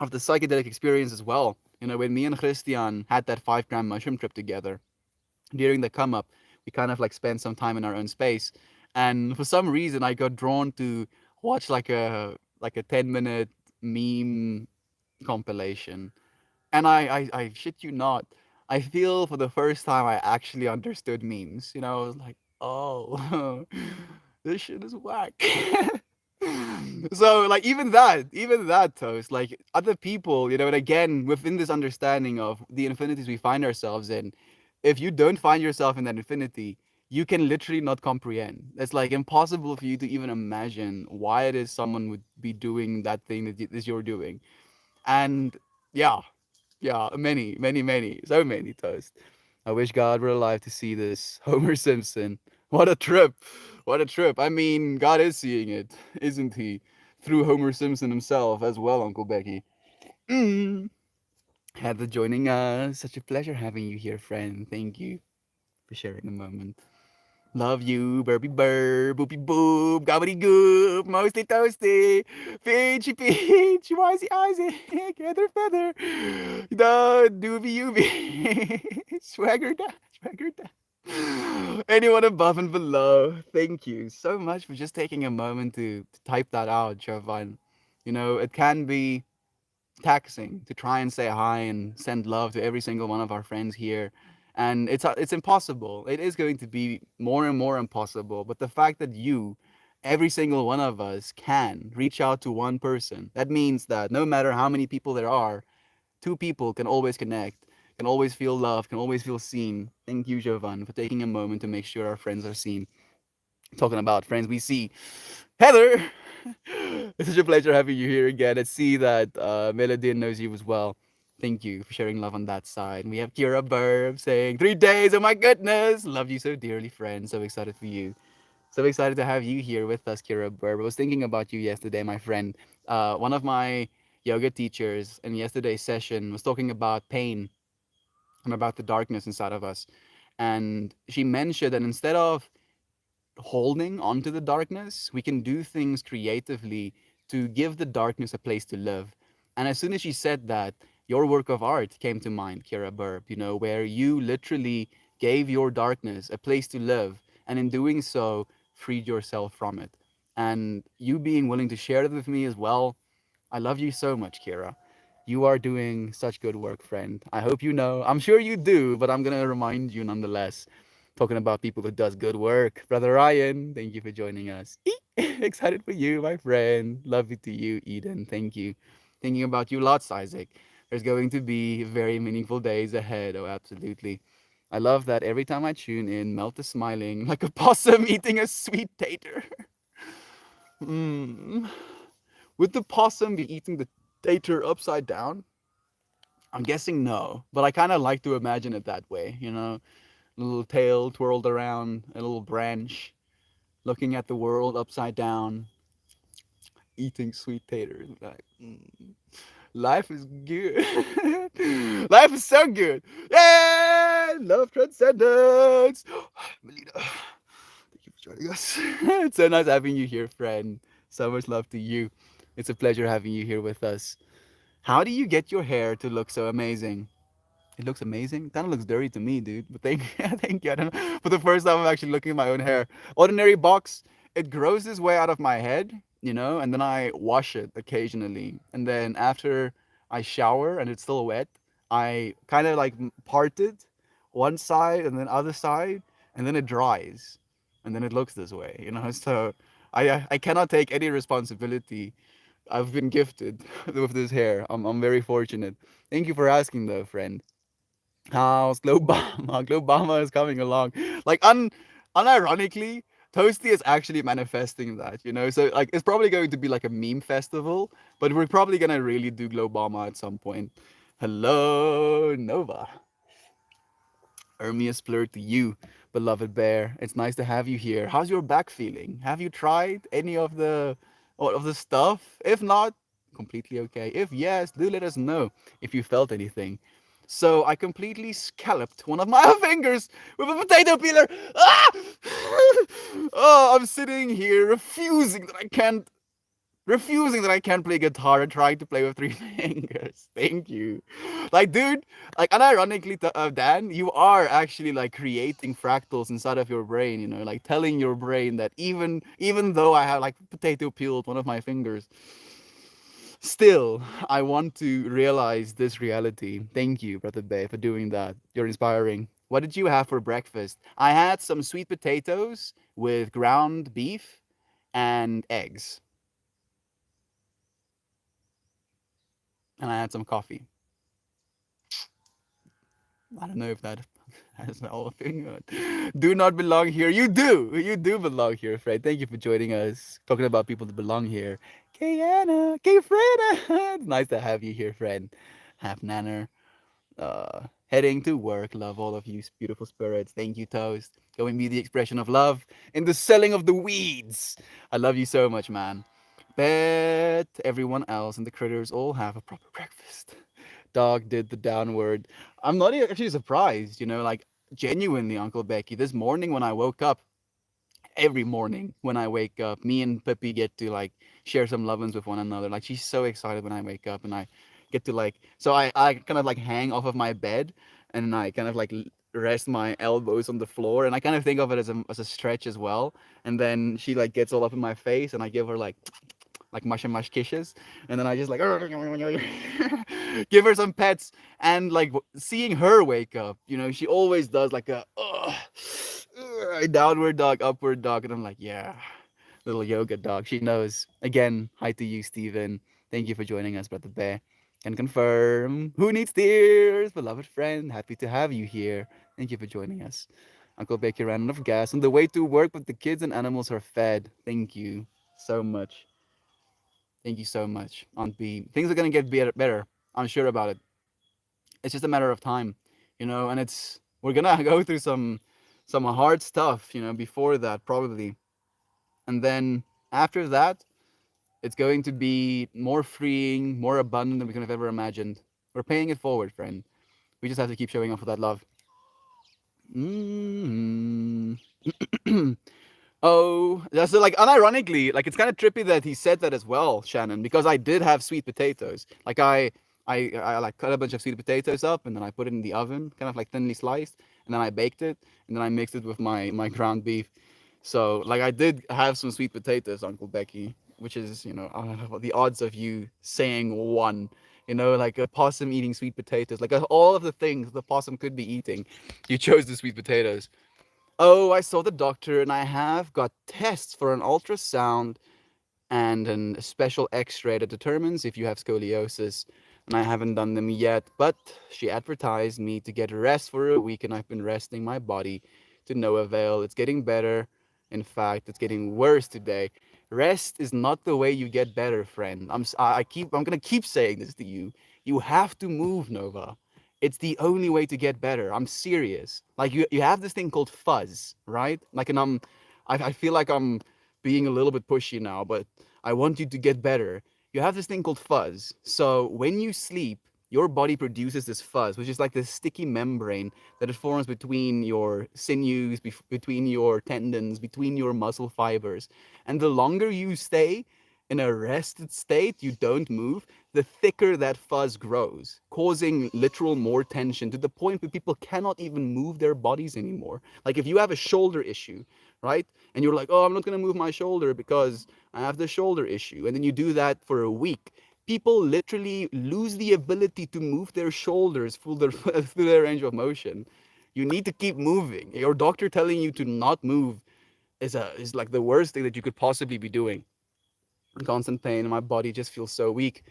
of the psychedelic experience as well. When me and Christian had that 5 gram mushroom trip together during the come up, we kind of like spent some time in our own space, and for some reason I got drawn to watch like a 10-minute meme compilation. And I shit you not, I feel for the first time I actually understood memes. I was like, oh, this shit is whack. So like even that Toast, like other people, and again within this understanding of the infinities we find ourselves in, if you don't find yourself in that infinity, you can literally not comprehend. It's like impossible for you to even imagine why it is someone would be doing that thing that you're doing. And yeah, yeah, many, many, many, so many Toast. I wish God were alive to see this. Homer Simpson. What a trip. What a trip. I mean, God is seeing it, isn't he? Through Homer Simpson himself as well, Uncle Becky. Mm. Heather joining us. Such a pleasure having you here, friend. Thank you for sharing a moment. Love you, burpy burp, boopy boop, gobbity goop, mostly toasty, peachy peach, wisey Isaac, feather feather, the doobie yoobie, swagger da, swagger da. Anyone above and below, thank you so much for just taking a moment to type that out, Jovan. It can be taxing to try and say hi and send love to every single one of our friends here. And it's impossible. It is going to be more and more impossible. But the fact that every single one of us, can reach out to one person, that means that no matter how many people there are, two people can always connect, can always feel love, can always feel seen. Thank you, Jovan, for taking a moment to make sure our friends are seen. Talking about friends we see. Heather, it's such a pleasure having you here again. I see that Melody knows you as well. Thank you for sharing love on that side. We have Kira Burb saying, 3 days, oh my goodness. Love you so dearly, friend. So excited for you. So excited to have you here with us, Kira Burb. I was thinking about you yesterday, my friend. One of my yoga teachers in yesterday's session was talking about pain and about the darkness inside of us. And she mentioned that instead of holding onto the darkness, we can do things creatively to give the darkness a place to live. And as soon as she said that, your work of art came to mind, Kira Burp, where you literally gave your darkness a place to live, and in doing so, freed yourself from it. And you being willing to share that with me as well, I love you so much, Kira. You are doing such good work, friend. I hope you know. I'm sure you do, but I'm gonna remind you nonetheless. Talking about people who does good work. Brother Ryan, thank you for joining us. Excited for you, my friend. Love you to you, Eden. Thank you. Thinking about you lots, Isaac. There's going to be very meaningful days ahead. Oh, absolutely. I love that every time I tune in, Melt is smiling like a possum eating a sweet tater. Mm. Would the possum be eating the tater upside down? I'm guessing no, but I kind of like to imagine it that way. A little tail twirled around a little branch, looking at the world upside down, eating sweet taters. Like, life is good. Life is so good. Yeah, love transcendence. Melina, thank you for joining us. It's so nice having you here, friend. So much love to you. It's a pleasure having you here with us. How do you get your hair to look so amazing? It looks amazing. Kind of looks dirty to me, dude. But thank, thank you. I don't know. For the first time, I'm actually looking at my own hair. Ordinary box. It grows its way out of my head, and then I wash it occasionally. And then after I shower and it's still wet, I kind of like part it, one side and then other side, and then it dries, and then it looks this way. So I cannot take any responsibility. I've been gifted with this hair. I'm very fortunate. Thank you for asking, though, friend. How's Globama? Globama is coming along. Like unironically, Toasty is actually manifesting that. So like it's probably going to be like a meme festival, but we're probably gonna really do Globama at some point. Hello, Nova. Ermias Blur to you, beloved bear. It's nice to have you here. How's your back feeling? Have you tried any of the stuff? If not, completely okay. If yes, do let us know if you felt anything. So I completely scalloped one of my fingers with a potato peeler. Ah! Oh, I'm sitting here refusing that I can't play guitar and trying to play with three fingers. Thank you. Like, dude, like, unironically, Dan, you are actually like creating fractals inside of your brain. Like telling your brain that even though I have like potato peeled one of my fingers, still I want to realize this reality. Thank you, Brother Bay, for doing that. You're inspiring. What did you have for breakfast? I had some sweet potatoes with ground beef and eggs, and I had some coffee. I don't know if that has the whole thing. Do not belong here. You do. You do belong here, Fred. Thank you for joining us. Talking about people that belong here. Kay Anna, Kay Freda. It's nice to have you here, friend. Half Nanner. Heading to work. Love all of you beautiful spirits. Thank you, Toast. Go and be the expression of love in the selling of the weeds. I love you so much, man. Bet everyone else and the critters all have a proper breakfast. Dog did the downward. I'm not actually surprised, like genuinely, Uncle Becky. This morning when I woke up, every morning when I wake up, me and Pippi get to like share some lovin's with one another. Like she's so excited when I wake up and I get to like so I kind of like hang off of my bed and I kind of like rest my elbows on the floor and I kind of think of it as a stretch as well. And then she like gets all up in my face and I give her like mush and mush kisses, and then I just like give her some pets, and like seeing her wake up, she always does like a downward dog, upward dog, and I'm like, yeah, little yoga dog. She knows. Again, hi to you, Steven. Thank you for joining us, Brother Bear. Can confirm. Who needs tears? Beloved friend, happy to have you here. Thank you for joining us. Uncle Becky ran out of gas on the way to work, but the kids and animals are fed. Thank you so much. Thank you so much, Aunt B. Things are gonna get better. I'm sure about it. It's just a matter of time, and we're gonna go through some hard stuff, before that probably, and then after that, it's going to be more freeing, more abundant than we could have ever imagined. We're paying it forward, friend. We just have to keep showing up for that love. Mm. Oh, yeah, so like unironically, like it's kind of trippy that he said that as well, Shannon, because I did have sweet potatoes. Like I like cut a bunch of sweet potatoes up and then I put it in the oven, kind of like thinly sliced, and then I baked it and then I mixed it with my ground beef. So like I did have some sweet potatoes, Uncle Becky, which is the odds of you saying one. Like a possum eating sweet potatoes, like all of the things the possum could be eating, you chose the sweet potatoes. Oh, I saw the doctor and I have got tests for an ultrasound and a special x-ray that determines if you have scoliosis. And I haven't done them yet, but she advertised me to get rest for a week and I've been resting my body to no avail. It's getting better. In fact, it's getting worse today. Rest is not the way you get better, friend. I'm going to keep saying this to you. You have to move, Nova. It's the only way to get better. I'm serious. Like you have this thing called fuzz, right? Like, and I feel like I'm being a little bit pushy now, but I want you to get better. You have this thing called fuzz. So when you sleep, your body produces this fuzz, which is like this sticky membrane that it forms between your sinews, between your tendons, between your muscle fibers. And the longer you stay in a rested state, you don't move, the thicker that fuzz grows, causing literal more tension to the point where people cannot even move their bodies anymore. Like if you have a shoulder issue, right? And you're like, oh, I'm not going to move my shoulder because I have the shoulder issue. And then you do that for a week. People literally lose the ability to move their shoulders through their range of motion. You need to keep moving. Your doctor telling you to not move is like the worst thing that you could possibly be doing. Constant pain, and my body just feels so weak.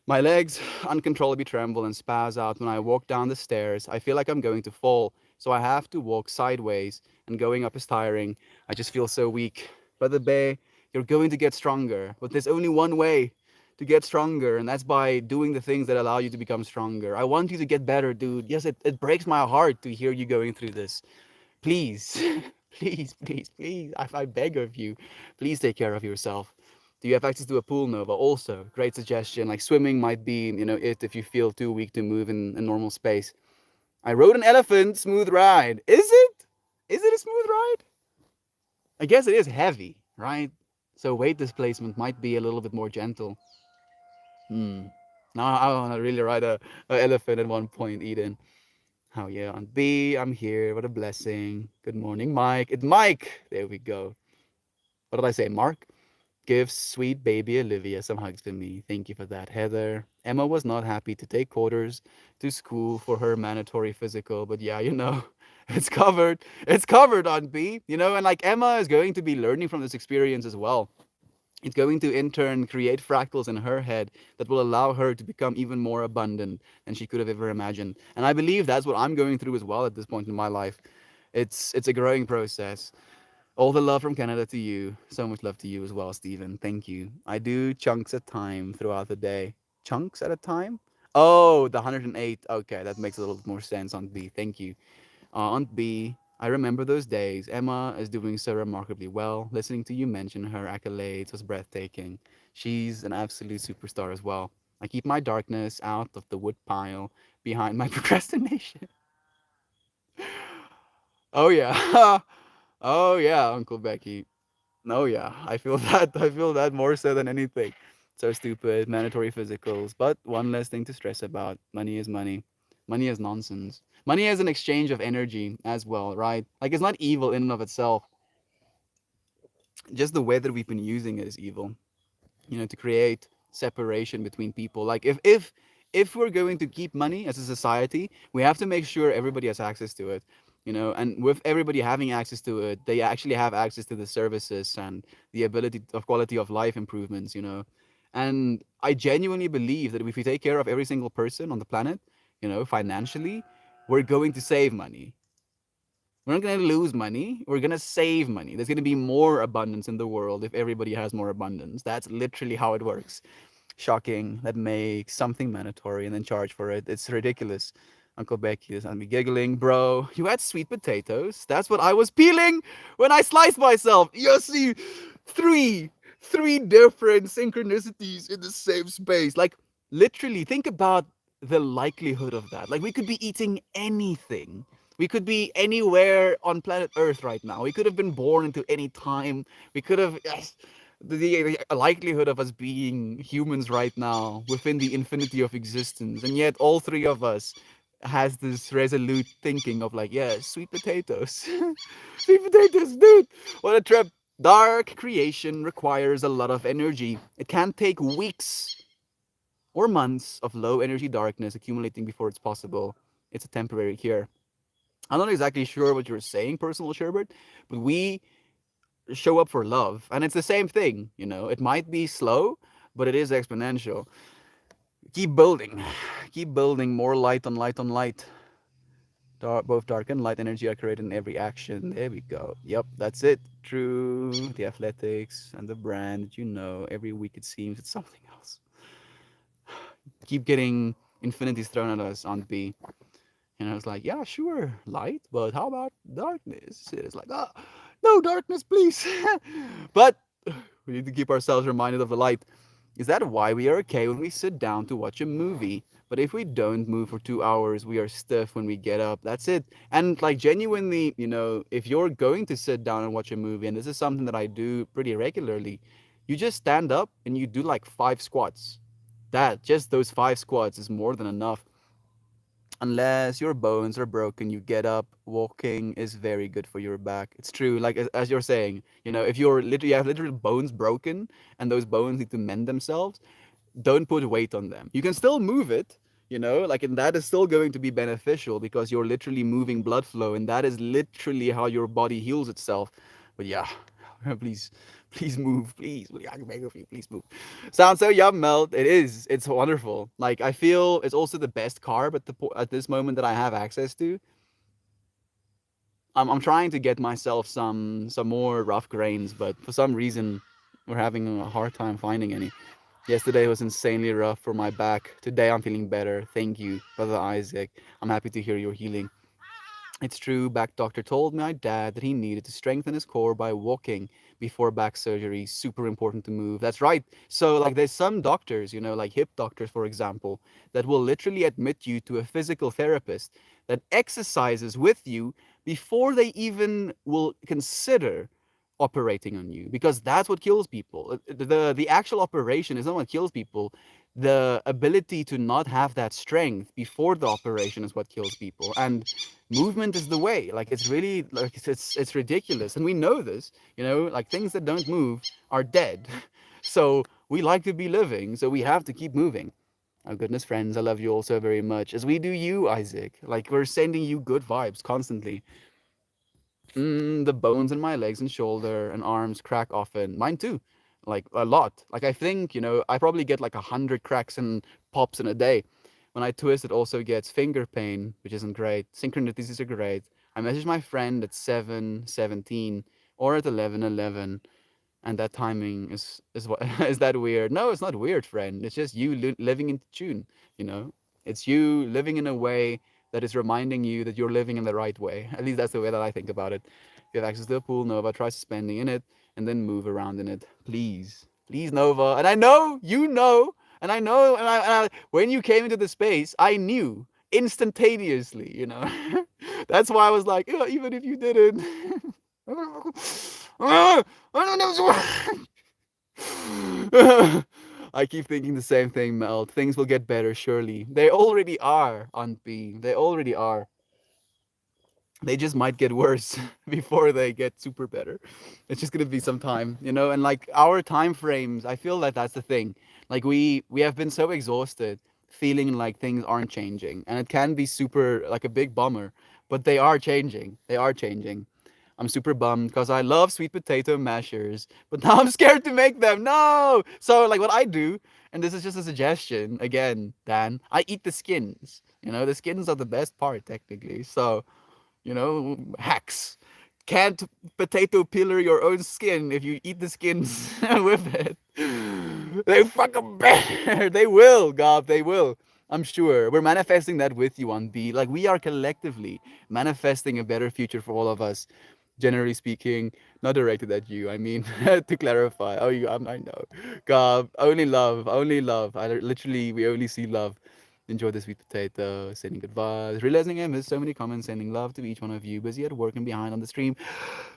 My legs uncontrollably tremble and spaz out when I walk down the stairs. I feel like I'm going to fall, so I have to walk sideways, and going up is tiring. I just feel so weak. Brother Bay, you're going to get stronger, but there's only one way to get stronger, and that's by doing the things that allow you to become stronger. I want you to get better, dude. Yes, it breaks my heart to hear you going through this. Please, please, I beg of you, please take care of yourself. Do you have access to a pool, Nova? Also, great suggestion. Like swimming might be, it if you feel too weak to move in a normal space. I rode an elephant, smooth ride. Is it? Is it a smooth ride? I guess it is heavy, right? So weight displacement might be a little bit more gentle. Hmm. Now I want to really ride a elephant at one point, Eden. Oh yeah, on B, I'm here. What a blessing. Good morning, Mike. It's Mike. There we go. What did I say, Mark? Give sweet baby Olivia some hugs for me. Thank you for that, Heather. Emma was not happy to take quarters to school for her mandatory physical, but yeah, it's covered. It's covered on B, and like Emma is going to be learning from this experience as well. It's going to in turn create fractals in her head that will allow her to become even more abundant than she could have ever imagined. And I believe that's what I'm going through as well at this point in my life. It's a growing process. All the love from Canada to you. So much love to you as well, Stephen. Thank you. I do chunks at time throughout the day. Chunks at a time? Oh, the 108. Okay, that makes a little more sense on B. Thank you. On B, I remember those days. Emma is doing so remarkably well. Listening to you mention her accolades was breathtaking. She's an absolute superstar as well. I keep my darkness out of the wood pile behind my procrastination. Oh yeah. Oh yeah, Uncle Becky. Oh yeah, I feel that. I feel that more so than anything. So stupid, mandatory physicals, but one less thing to stress about. Money is money. Money is nonsense. Money is an exchange of energy as well, right? Like it's not evil in and of itself. Just the way that we've been using it is evil. To create separation between people. Like if we're going to keep money as a society, we have to make sure everybody has access to it. And with everybody having access to it, they actually have access to the services and the ability of quality of life improvements. And I genuinely believe that if we take care of every single person on the planet, financially, we're going to save money. We're not going to lose money. We're going to save money. There's going to be more abundance in the world if everybody has more abundance. That's literally how it works. Shocking that makes something mandatory and then charge for it. It's ridiculous. Uncle Becky is on me giggling. Bro, you had sweet potatoes. That's what I was peeling when I sliced myself. You see, three different synchronicities in the same space. Like, literally, think about the likelihood of that. Like, we could be eating anything. We could be anywhere on planet Earth right now. We could have been born into any time. We could have. Yes, the likelihood of us being humans right now within the infinity of existence, and yet all three of us has this resolute thinking of like, yeah, sweet potatoes. Sweet potatoes, dude. What a trip. Dark creation requires a lot of energy. It can take weeks or months of low energy darkness accumulating before it's possible. It's a temporary cure. I'm not exactly sure what you're saying, personal Sherbert, but we show up for love. And it's the same thing, It might be slow, but it is exponential. Keep building. Keep building more light on light on light. Both dark and light energy are created in every action. There we go. Yep, that's it. True. The athletics and the brand, every week it seems it's something else. Keep getting infinities thrown at us on B. It's like, yeah, sure, light, but how about darkness? It's like, no darkness, please. But we need to keep ourselves reminded of the light. Is that why we are okay when we sit down to watch a movie? But if we don't move for 2 hours, we are stiff when we get up. That's it. And like genuinely, if you're going to sit down and watch a movie, and this is something that I do pretty regularly, You just stand up and you do like 5 squats. That, just those 5 squats is more than enough. Unless your bones are broken, you get up. Walking is very good for your back. It's true. Like as you're saying, if you have literal bones broken and those bones need to mend themselves, don't put weight on them. You can still move it, and that is still going to be beneficial because you're literally moving blood flow, and that is literally how your body heals itself. But yeah, please, please move, please. I can beg of you, please move. Sounds so yum, Melt. It is. It's wonderful. Like I feel it's also the best carb at this moment that I have access to. I'm trying to get myself some more rough grains, but for some reason we're having a hard time finding any. Yesterday was insanely rough for my back. Today I'm feeling better. Thank you, Brother Isaac. I'm happy to hear you're healing. It's true, back doctor told my dad that he needed to strengthen his core by walking before back surgery. Super important to move. That's right. So, like, there's some doctors, like hip doctors, for example, that will literally admit you to a physical therapist that exercises with you before they even will consider operating on you, because that's what kills people. The actual operation is not what kills people. The ability to not have that strength before the operation is what kills people. And movement is the way. Like, it's really, like, it's ridiculous, and we know this. Like, things that don't move are dead. So we like to be living, so we have to keep moving. Oh goodness, friends, I love you all so very much, as we do you, Isaac. Like, we're sending you good vibes constantly. The bones in my legs and shoulder and arms crack often. Mine too, like a lot. Like, I think, I probably get like 100 cracks and pops in a day. When I twist, it also gets finger pain, which isn't great. Synchronicities are great. I message my friend at 7:17 or at 11:11, and that timing is what is that weird? No, it's not weird, friend. It's just you living into tune. You know, it's you living in a way that is reminding you that you're living in the right way. At least that's the way that I think about it. If you have access to a pool, Nova, try suspending in it and then move around in it, please, please, Nova. And I know you know, and I know, when you came into the space, I knew instantaneously. That's why I was like, "Yeah, even if you didn't." I keep thinking the same thing, Mel. Things will get better, surely. They already are, Aunt B. They already are. They just might get worse before they get super better. It's just gonna be some time, and like our time frames, I feel that that's the thing. Like, we have been so exhausted feeling like things aren't changing, and it can be super, like, a big bummer, but they are changing. They are changing. I'm super bummed because I love sweet potato mashers, but now I'm scared to make them. No! So, like, what I do, and this is just a suggestion, again, Dan, I eat the skins. The skins are the best part, technically. So, hacks. Can't potato peeler your own skin if you eat the skins with it. They fucking better. They will, God, they will. I'm sure. We're manifesting that with you on B. Like, we are collectively manifesting a better future for all of us. Generally speaking, not directed at you. I mean, to clarify. Oh, I know. God, only love, only love. We only see love. Enjoy the sweet potato, sending good vibes. Realizing I missed so many comments, sending love to each one of you. Busy at work and behind on the stream.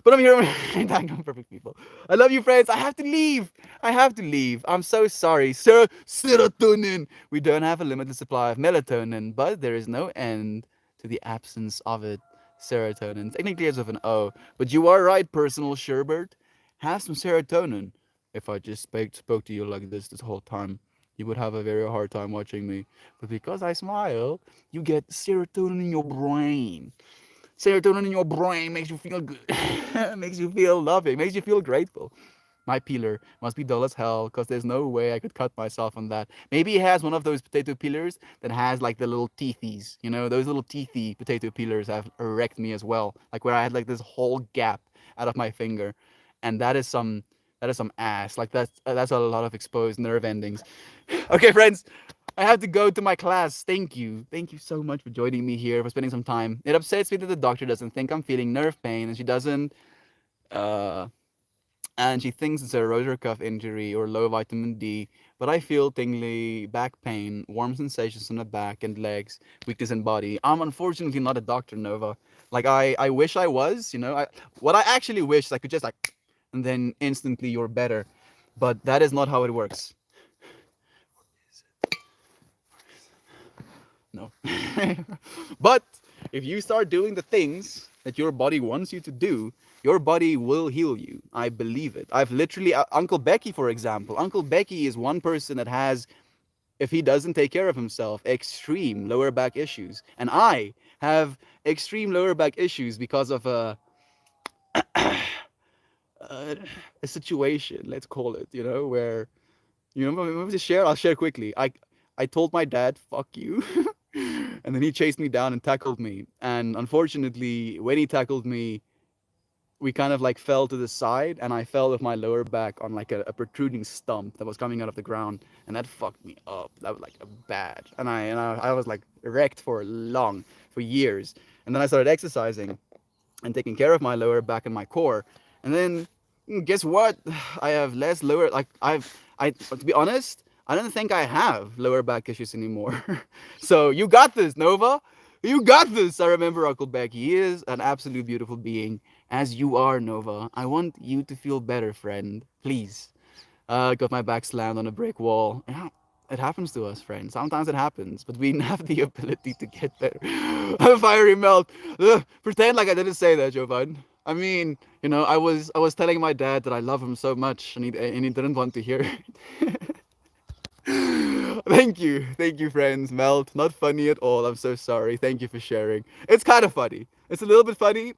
But I'm here. Thank you, perfect people. I love you, friends. I have to leave. I have to leave. I'm so sorry. Serotonin. We don't have a limited supply of melatonin, but there is no end to the absence of it. Serotonin. Technically, as of an O. But you are right, personal Sherbert. Have some serotonin. If I just spoke to you like this whole time, you would have a very hard time watching me. But because I smile, you get serotonin in your brain. Serotonin in your brain makes you feel good, makes you feel loving, makes you feel grateful. My peeler must be dull as hell because there's no way I could cut myself on that. Maybe it has one of those potato peelers that has like the little teethies. Those little teethy potato peelers have wrecked me as well. Like, where I had like this whole gap out of my finger, and that is some ass. Like, that's a lot of exposed nerve endings. Okay, friends, I have to go to my class. Thank you. Thank you so much for joining me here, for spending some time. It upsets me that the doctor doesn't think I'm feeling nerve pain, and she doesn't. Uh, and she thinks it's a rotator cuff injury or low vitamin D. But I feel tingly back pain, warm sensations in the back and legs, weakness in body. I'm unfortunately not a doctor, Nova. Like, I wish I was. What I actually wish is I could just, like, and then instantly you're better. But that is not how it works. No. But if you start doing the things that your body wants you to do, your body will heal you. I believe it. I've literally, Uncle Becky, for example, Uncle Becky is one person that has, if he doesn't take care of himself, extreme lower back issues. And I have extreme lower back issues because of a situation, let's call it, where, let me just share, I'll share quickly. I told my dad, fuck you. And then he chased me down and tackled me. And unfortunately, when he tackled me, we kind of like fell to the side, and I fell with my lower back on like a protruding stump that was coming out of the ground, and that fucked me up. That was like a bad, and I was like wrecked for years. And then I started exercising and taking care of my lower back and my core, and then guess what? I have less lower, like I to be honest, I don't think I have lower back issues anymore. So you got this, Nova. You got this. I remember Uncle Beck. He is an absolute beautiful being, as you are, Nova. I want you to feel better, friend. Please. Got my back slammed on a brick wall. Yeah, it happens to us, friend. Sometimes it happens, but we have the ability to get better. A fiery melt. Ugh, pretend like I didn't say that, Jovan. I mean, I was telling my dad that I love him so much, and he didn't want to hear it. Thank you, friends. Melt, not funny at all. I'm so sorry. Thank you for sharing. It's kind of funny. It's a little bit funny,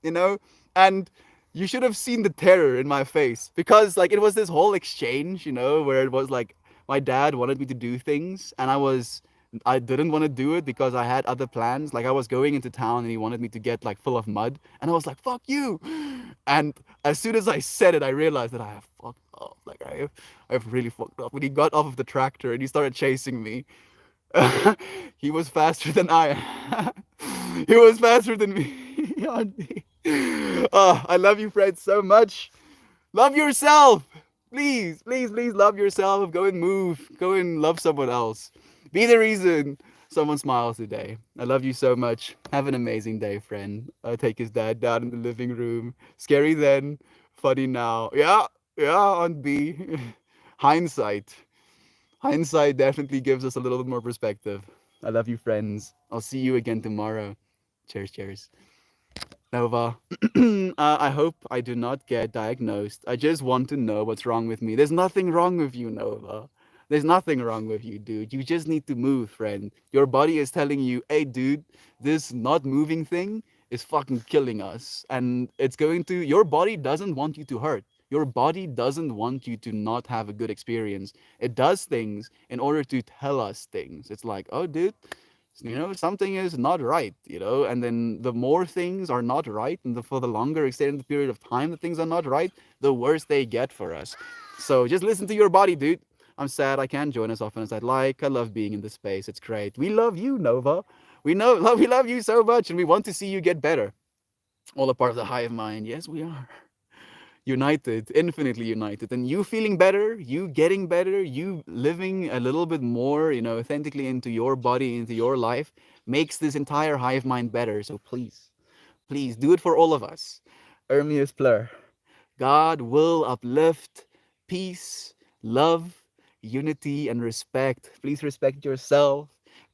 and you should have seen the terror in my face, because like it was this whole exchange, where it was like my dad wanted me to do things, and I didn't want to do it because I had other plans. Like I was going into town and he wanted me to get like full of mud, and I was like, "Fuck you!" And as soon as I said it, I realized that I have fucked up. Like I've really fucked up. When he got off of the tractor and he started chasing me, he was faster than I. He was faster than me on me. Oh, I love you, Fred, so much. Love yourself. Please, please, please love yourself. Go and move. Go and love someone else. Be the reason someone smiles today. I love you so much. Have an amazing day, friend. Take his dad down in the living room. Scary then, funny now. Yeah, yeah, on B. Hindsight. Hindsight definitely gives us a little bit more perspective. I love you, friends. I'll see you again tomorrow. Cheers, cheers. Nova, I hope I do not get diagnosed. I just want to know what's wrong with me. There's nothing wrong with you, Nova. There's nothing wrong with you, dude. You just need to move, friend. Your body is telling you, hey, dude, this not moving thing is fucking killing us. And your body doesn't want you to hurt. Your body doesn't want you to not have a good experience. It does things in order to tell us things. It's like, oh, dude, something is not right, and then the more things are not right, and for the longer extended period of time that things are not right, the worse they get for us. So just listen to your body, dude. I'm sad I can't join as often as I'd like. I love being in this space. It's great. We love you, Nova. We love you so much, and we want to see you get better. All a part of the hive mind. Yes, we are united, infinitely united. And you feeling better, you getting better, you living a little bit more, authentically into your body, into your life, makes this entire hive mind better. So please, please do it for all of us. Ermias Plur. God will uplift peace, love, unity, and respect. Please respect yourself.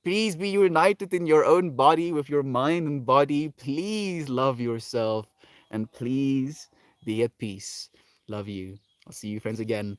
Please be united in your own body with your mind and body. Please love yourself. And please be at peace. Love you. I'll see you, friends, again.